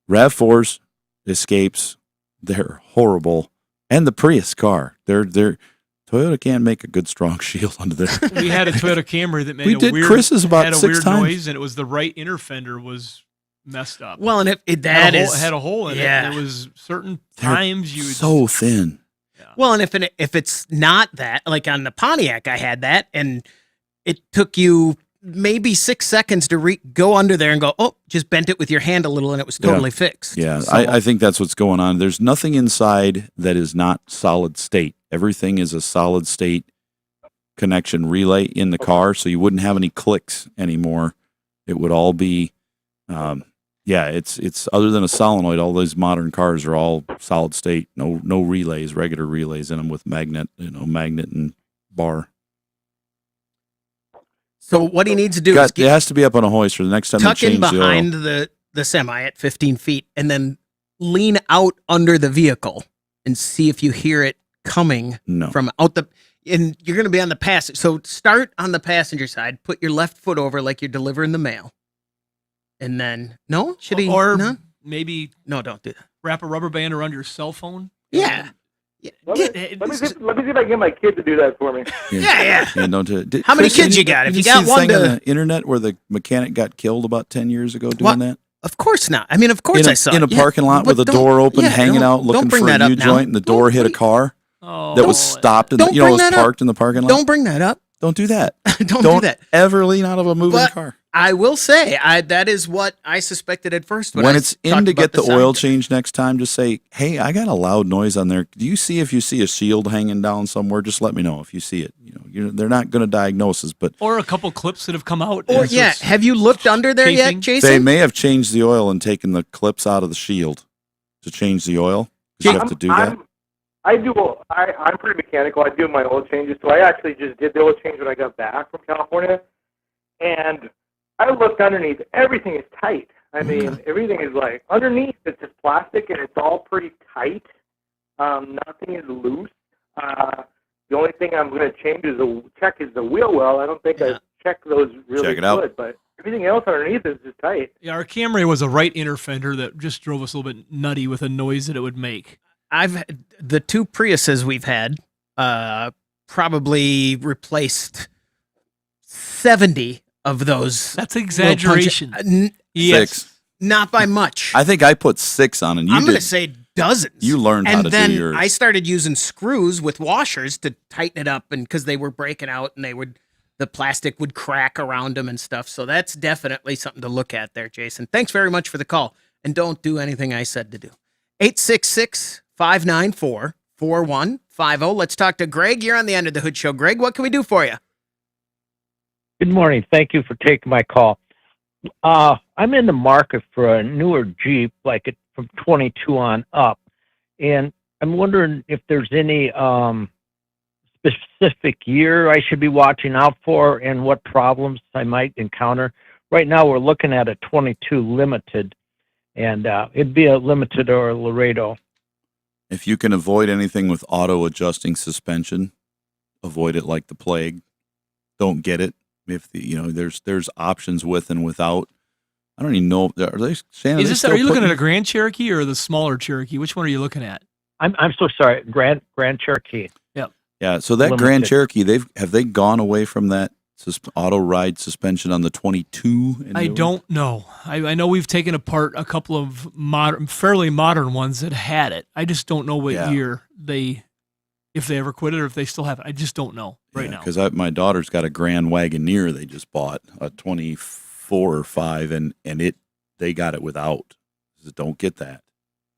RAV4s, Escapes. They're horrible, and the Prius car. They're Toyota can't make a good strong shield under there. We had a Toyota Camry that made We a did weird, Chris's about had a 6 weird times. noise, and it was the right inner fender was messed up. Well, and had a hole in it. And there was certain times you so thin. Well, and if it's not that, like on the Pontiac, I had that, and it took you maybe 6 seconds to go under there and go, oh, just bent it with your hand a little, and it was totally fixed. Yeah, So- I think that's what's going on. There's nothing inside that is not solid state. Everything is a solid state connection relay in the car, so you wouldn't have any clicks anymore. It would all be, it's other than a solenoid. All those modern cars are all solid state. No relays, regular relays in them with magnet and bar. So what he needs to do is It has to be up on a hoister. The next time tuck they change in the oil. behind the semi at 15 feet, and then lean out under the vehicle and see if you hear it coming from out the. And you're going to be on the passenger. So start on the passenger side. Put your left foot over like you're delivering the mail. And then should he? Or no? maybe don't do that. Wrap a rubber band around your cell phone. Yeah. Let me see if I can get my kid to do that for me. Yeah. Don't do it. How many Chris, kids you got? If you got see the one thing on to, the internet where the mechanic got killed about 10 years ago doing that? Of course not. I mean, of course I saw in a it. parking lot with a door open, hanging out, looking for a U-joint, and the door hit a car that was stopped. It was parked in the parking lot. Don't bring that up. Don't do that. Don't do that. Ever lean out of a moving car. I will say that is what I suspected at first. When I it's in talked to about get the sound oil guard. change next time, just say, hey, I got a loud noise on there. Do you see if you see a shield hanging down somewhere? Just let me know if you see it. They're not going to diagnose us, but Or a couple clips that have come out. Or and so yeah, it's have you looked under there yet, chafing. Jason? they may have changed the oil and taken the clips out of the shield to change the oil. 'Cause you have to do that. I'm pretty mechanical. I do my oil changes, so I actually just did the oil change when I got back from California, and I looked underneath. Everything is tight. I mean, everything is like underneath. It's just plastic, and it's all pretty tight. Nothing is loose. The only thing I'm going to change is check the wheel well. I don't think I've checked those really Check it out. good, but everything else underneath is just tight. Yeah, our Camry was a right inner fender that just drove us a little bit nutty with the noise that it would make. The two Priuses we've had probably replaced 70 of those. That's exaggeration. Yes. 6. Not by much. I think I put 6 on, and you I'm going to did. say dozens. You learned how and to then do yours. I started using screws with washers to tighten it up, and because they were breaking out, and the plastic would crack around them and stuff. So that's definitely something to look at there, Jason. Thanks very much for the call, and don't do anything I said to do. 866-594-4150. Let's talk to Greg. You're on the End of the Hood Show. Greg, what can we do for you? Good morning. Thank you for taking my call. I'm in the market for a newer Jeep, like from 22 on up, and I'm wondering if there's any specific year I should be watching out for and what problems I might encounter. Right now, we're looking at a 22 Limited, and it'd be a Limited or a Laredo. If you can avoid anything with auto-adjusting suspension, avoid it like the plague. Don't get it. If there's options with and without. I don't even know. Are they? Shannon, Are you looking at a Grand Cherokee or the smaller Cherokee? Which one are you looking at? I'm so sorry, Grand Cherokee. Yeah. So that Limited. Grand Cherokee, have they gone away from that auto ride suspension on the 22? I don't know. I know we've taken apart a couple of fairly modern ones that had it. I just don't know what year if they ever quit it or if they still have it. I just don't know now. Because my daughter's got a Grand Wagoneer they just bought, a 24 or 5, and they got it without. So don't get that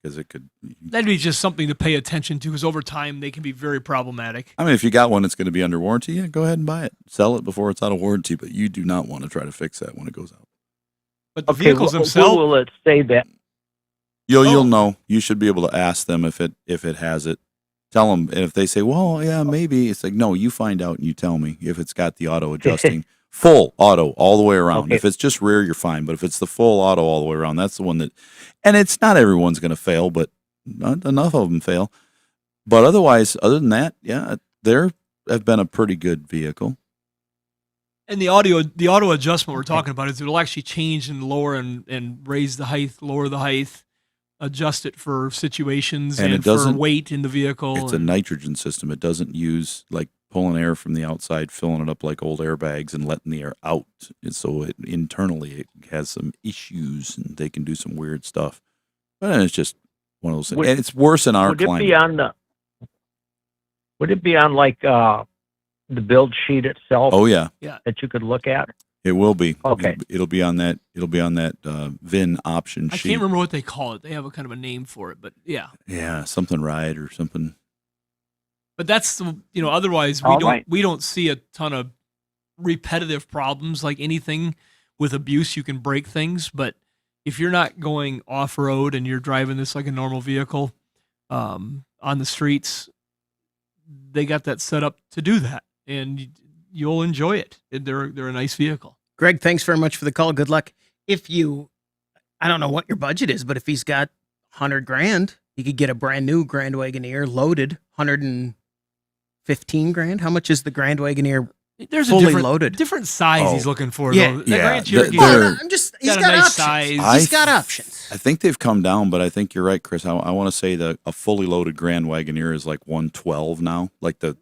because it could. That'd be just something to pay attention to because over time they can be very problematic. I mean, if you got one that's going to be under warranty, go ahead and buy it. Sell it before it's out of warranty, but you do not want to try to fix that when it goes out. But the vehicles themselves. Will it say that? You'll know. You should be able to ask them if it has it. Tell them, and if they say, well, yeah, maybe, it's like, no, you find out and you tell me if it's got the auto adjusting, full auto all the way around. Okay. If it's just rear, you're fine. But if it's the full auto all the way around, that's the one that, and it's not everyone's going to fail, but not enough of them fail. But otherwise, other than that, yeah, there have been a pretty good vehicle. And the auto adjustment we're talking about is it'll actually change and lower and raise the height, lower the height, adjust it for situations And and, it doesn't- for weight in the vehicle. It's a nitrogen system. It doesn't use like pulling air from the outside, filling it up like old airbags and letting the air out. And so internally it has some issues and they can do some weird stuff. But it's just one of those things. And it's worse in our Would it climate. be on like the build sheet itself? Oh, yeah. That you could look at? It will be. Okay. It'll be on that VIN option I sheet. can't remember what they call it. They have a kind of a name for it, but yeah. Yeah, something ride or something. But that's otherwise we don't see a ton of repetitive problems like anything with abuse. You can break things, but if you're not going off road and you're driving this like a normal vehicle on the streets, they got that set up to do that, and you'll enjoy it. They're a nice vehicle. Greg, thanks very much for the call. Good luck. I don't know what your budget is, but if he's got $100,000, he could get a brand new Grand Wagoneer loaded, $115,000. How much is the Grand Wagoneer? There's fully a loaded? different size he's looking for. Yeah. Though. The Grand Cherokee. He's got a got nice options. size. He's got options. I think they've come down, but I think you're right, Chris. I want to say that a fully loaded Grand Wagoneer is like 112 now, like the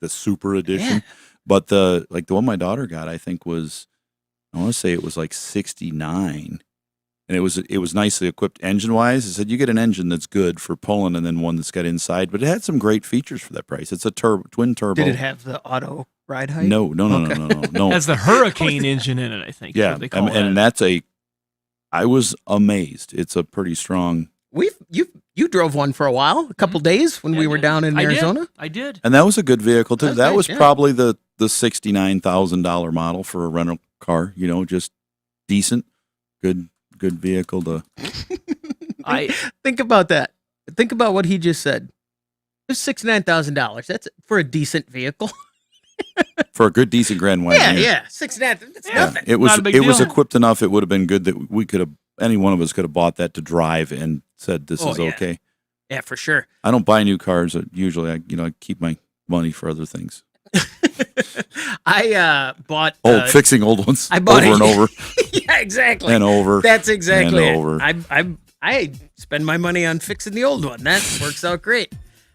super edition. Yeah. But the one my daughter got, I think I want to say it was like 69. and it was nicely equipped engine wise. I said you get an engine that's good for pulling, and then one that's got inside, but it had some great features for that price. It's a twin turbo. Did it have the auto ride height? No. It has the Hurricane engine in it, I think. Yeah, What they call and that. I was amazed. It's a pretty strong. You drove one for a while, a couple days when we were down in Arizona. I did. And that was a good vehicle too. That nice, was yeah. probably the $69,000 model for a rental car. Just decent, good vehicle to. I think about that. Think about what he just said. It's $69,000. That's for a decent vehicle. For a good, decent Grand Wagoneer. Yeah, $69,000. That's nothing. It was Not a big it was deal. equipped enough. It would have been good that we could have. Any one of us could have bought that to drive and said this is yeah. okay. Yeah, for sure. I don't buy new cars. Usually, I keep my money for other things. I bought fixing old ones I bought over and over. Yeah, exactly. And over. That's exactly and it. over. I spend my money on fixing the old one. That works out great.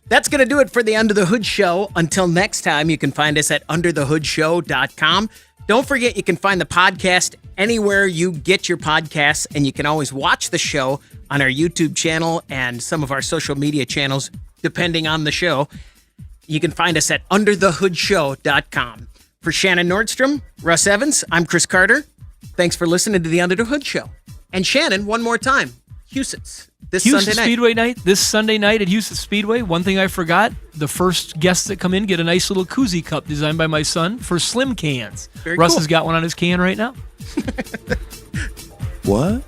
That's going to do it for the Under the Hood Show. Until next time, you can find us at underthehoodshow.com. Don't forget, you can find the podcast anywhere you get your podcasts, and you can always watch the show on our YouTube channel and some of our social media channels, depending on the show. You can find us at underthehoodshow.com. For Shannon Nordstrom, Russ Evans, I'm Chris Carter. Thanks for listening to the Under the Hood Show. And Shannon, one more time, Houston's this Houston Sunday night. Speedway night, this Sunday night at Houston Speedway. One thing I forgot, the first guests that come in get a nice little koozie cup designed by my son for slim cans. Very Russ cool. has got one on his can right now. What?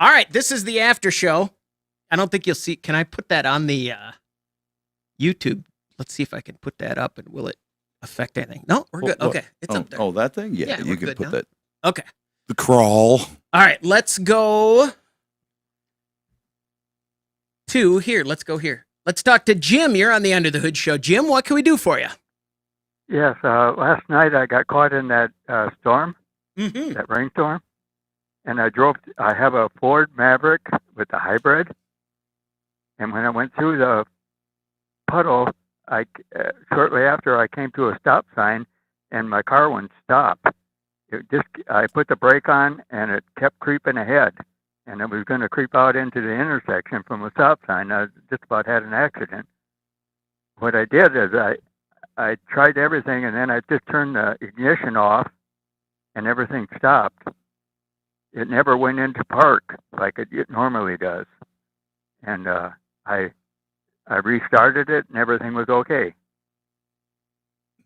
All right, this is the after show. I don't think you'll see. Can I put that on the YouTube? Let's see if I can put that up, and will it affect anything? No, we're good. Okay, it's up there. Oh, that thing? Yeah, we're you can good put now. that. Okay. The crawl. All right, let's go to here. Let's go here. Let's talk to Jim. You're on the Under the Hood Show. Jim, what can we do for you? Yes, last night I got caught in that storm, Mm-hmm. that rainstorm, and I have a Ford Maverick with the hybrid, and when I went through the puddle, shortly after I came to a stop sign, and my car wouldn't stop. I put the brake on, and it kept creeping ahead, and it was going to creep out into the intersection from a stop sign. I just about had an accident. What I did is I tried everything, and then I just turned the ignition off, and everything stopped. It never went into park like it normally does. And I restarted it, and everything was okay.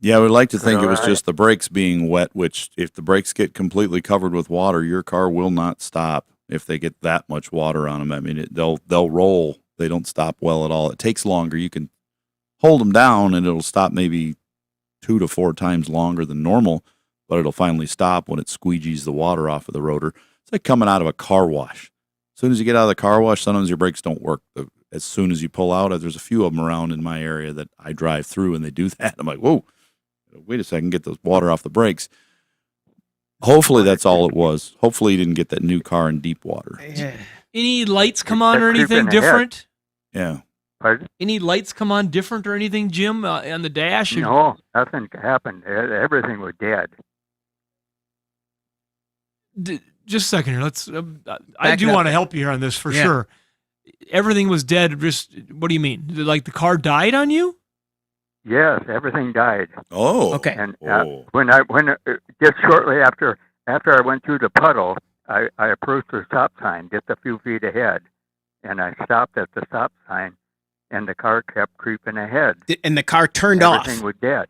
Yeah, I would like to think it was Alright. just the brakes being wet, which if the brakes get completely covered with water, your car will not stop if they get that much water on them. I mean, they'll roll. They don't stop well at all. It takes longer. You can hold them down, and it'll stop maybe 2 to 4 times longer than normal, but it'll finally stop when it squeegees the water off of the rotor. It's like coming out of a car wash. As soon as you get out of the car wash, sometimes your brakes don't work. As soon as you pull out, there's a few of them around in my area that I drive through, and they do that. I'm like, whoa, wait a second, get the water off the brakes. Hopefully that's all it was. Hopefully you didn't get that new car in deep water. Any lights come on or anything creeping ahead. different? Yeah. Pardon? Any lights come on different or anything, Jim, on the dash? Or- No, nothing happened. Everything was dead. Just a second here. Let's. I Back do it up. want to help you here on this for Yeah. sure. Everything was dead. Just what do you mean? Like the car died on you? Yes, everything died. Oh, okay. And when just shortly after I went through the puddle, I approached the stop sign just a few feet ahead, and I stopped at the stop sign, and the car kept creeping ahead. And the car turned Everything off. was dead.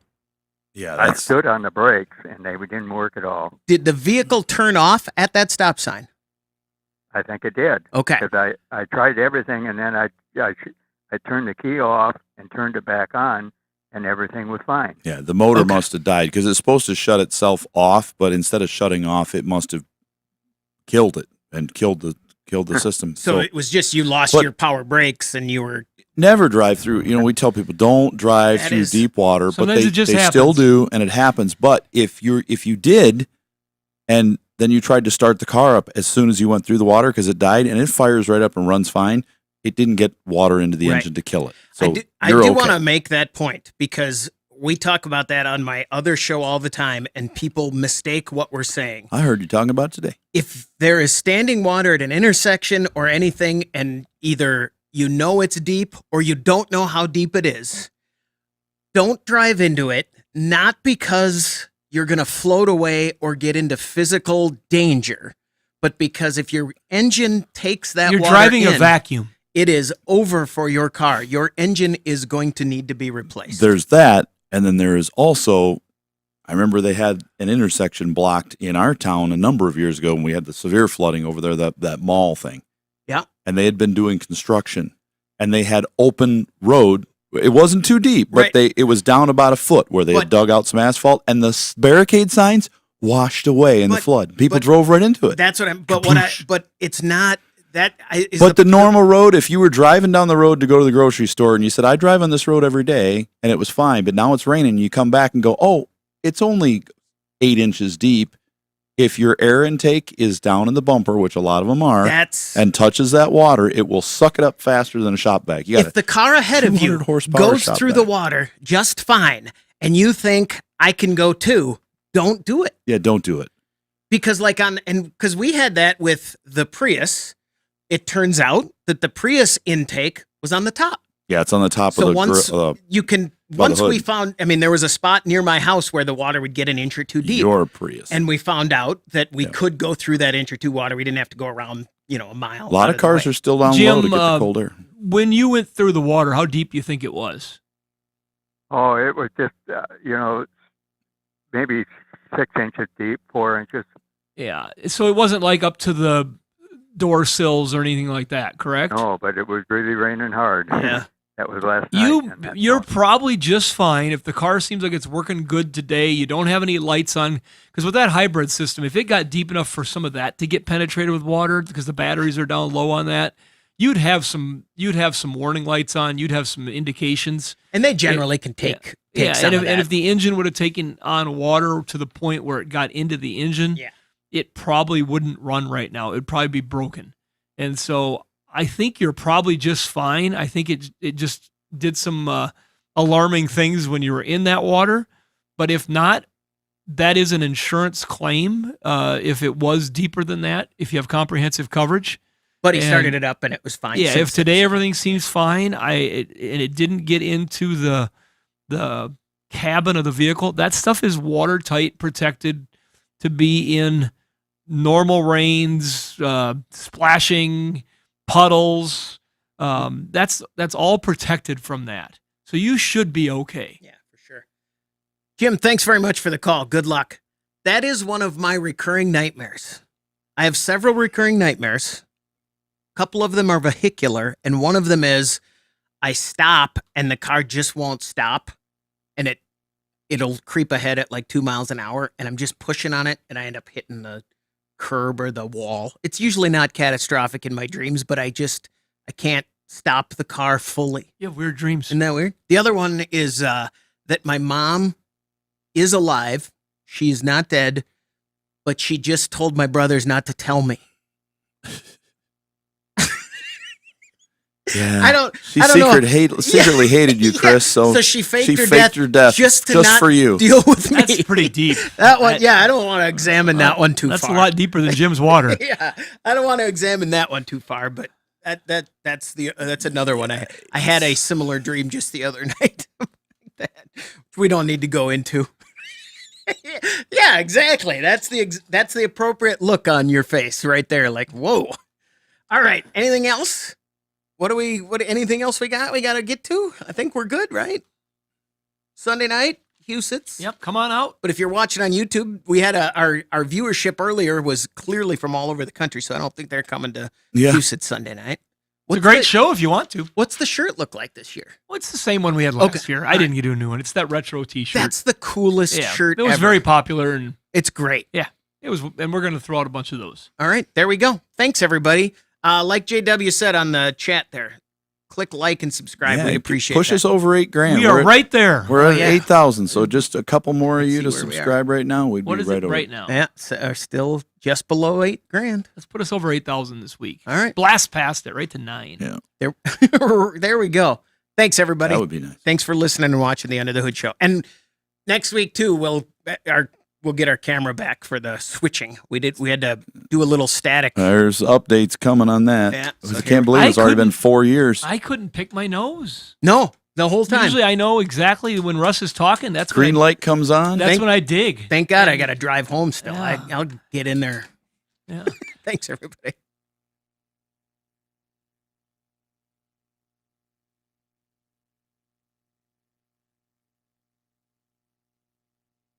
Yeah, I stood on the brakes, and they didn't work at all. Did the vehicle turn off at that stop sign? I think it did. Okay. Because I tried everything, and then I turned the key off and turned it back on, and everything was fine. Yeah, the motor must have died because it's supposed to shut itself off, but instead of shutting off, it must have killed it and killed the system. So it was just you lost but- your power brakes and you were. Never drive through. We tell people don't drive That through is- deep water, but Sometimes they it just still happens. do, and it happens. But if you did, and then you tried to start the car up as soon as you went through the water because it died, and it fires right up and runs fine, it didn't get water into the Right. engine to kill it. I So do, you're okay. want to make that point because we talk about that on my other show all the time, and people mistake what we're saying. I heard you talking about it today. If there is standing water at an intersection or anything, and either you know it's deep or you don't know how deep it is, don't drive into it, not because you're going to float away or get into physical danger, but because if your engine takes that You're water driving a in, vacuum. it is over for your car. Your engine is going to need to be replaced. There's that. And then there is also, I remember they had an intersection blocked in our town a number of years ago when we had the severe flooding over there, that mall thing. Yeah. And they had been doing construction and they had open road. It wasn't too deep, but Right. it was down about a foot where they had dug out some asphalt and the barricade signs washed away in the flood. People drove right into it. That's what I'm, but it's not, is But the normal road, if you were driving down the road to go to the grocery store and you said, I drive on this road every day and it was fine, but now it's raining, you come back and go, oh, it's only 8 inches deep. If your air intake is down in the bumper, which a lot of them are, and touches that water, it will suck it up faster than a shop vac. You got if the car ahead of you 200 horsepower goes shop through vac. the water just fine and you think I can go too, don't do it. Yeah, don't do it. Because because we had that with the Prius, it turns out that the Prius intake was on the top. Yeah, it's on the top So of the once by the once we hood. found, there was a spot near my house where the water would get an inch or two deep. Your Prius. And we found out that we could go through that inch or two water. We didn't have to go around, a mile. A lot of cars are still down Jim, low to get the cold air. When you went through the water, how deep do you think it was? Oh, it was just, maybe 6 inches deep, 4 inches. Yeah. So it wasn't like up to the door sills or anything like that, correct? No, but it was really raining hard. Yeah. That was last night. You're probably just fine if the car seems like it's working good today. You don't have any lights on, because with that hybrid system, if it got deep enough for some of that to get penetrated with water, because the batteries are down low on that, you'd have some warning lights on. You'd have some indications, And they generally can take some of that. and if the engine would have taken on water to the point where it got into the engine, it probably wouldn't run right now. It'd probably be broken. And so I think you're probably just fine. I think it just did some alarming things when you were in that water. But if not, that is an insurance claim if it was deeper than that, if you have comprehensive coverage. But he started it up and it was fine. Yeah, since if today everything seems fine, and it didn't get into the cabin of the vehicle, that stuff is watertight, protected to be in normal rains, splashing, puddles. That's all protected from that. So you should be okay. Yeah, for sure. Jim, thanks very much for the call. Good luck. That is one of my recurring nightmares. I have several recurring nightmares. A couple of them are vehicular, and one of them is I stop and the car just won't stop, and it'll creep ahead at like 2 miles an hour, and I'm just pushing on it, and I end up hitting the curb or the wall. It's usually not catastrophic in my dreams, but I can't stop the car fully. You have weird dreams. Isn't that weird? The other one is that my mom is alive. She's not dead, but she just told my brothers not to tell me. Yeah. I don't She know. secretly hated you, Chris. So she faked her death just not for you. deal with me. That's pretty deep. That one, I don't want to examine that one too That's far. a lot deeper than Jim's water. Yeah, I don't want to examine that one too far, but that's another one. I had a similar dream just the other night that we don't need to go into. Yeah, exactly. That's the appropriate look on your face right there. Like, whoa. All right. Anything else? Anything else we got to get to? I think we're good, right? Sunday night, Huset's. Yep, come on out. But if you're watching on YouTube, we had our viewership earlier was clearly from all over the country, so I don't think they're coming to Huset's Sunday night. It's a great show if you want to. What's the shirt look like this year? Well, it's the same one we had last year. I didn't get a new one. It's that retro T-shirt. That's the coolest shirt It was ever. very popular, and it's great. Yeah, it was, and we're going to throw out a bunch of those. All right, there we go. Thanks, everybody. Like JW said on the chat there, click like and subscribe. We appreciate Push that. us over $8,000. We are right there. We're at yeah. 8,000. So just a couple more of you to see where we are. subscribe right now. We'd What be is right it over. right now? Yeah, so, still just below $8,000. Let's put us over 8,000 this week. All right. Blast past it right to 9. Yeah. There we go. Thanks, everybody. That would be nice. Thanks for listening and watching the Under the Hood Show. And next week too, we'll get our camera back for the switching. We had to do a little static. There's updates coming on that. Yeah, I can't believe it's already been 4 years. I couldn't pick my nose. No, the whole time. Usually I know exactly when Russ is talking. That's Green when light comes on. That's when I dig. Thank God I got to drive home still. Yeah. I'll get in there. Yeah. Thanks, everybody.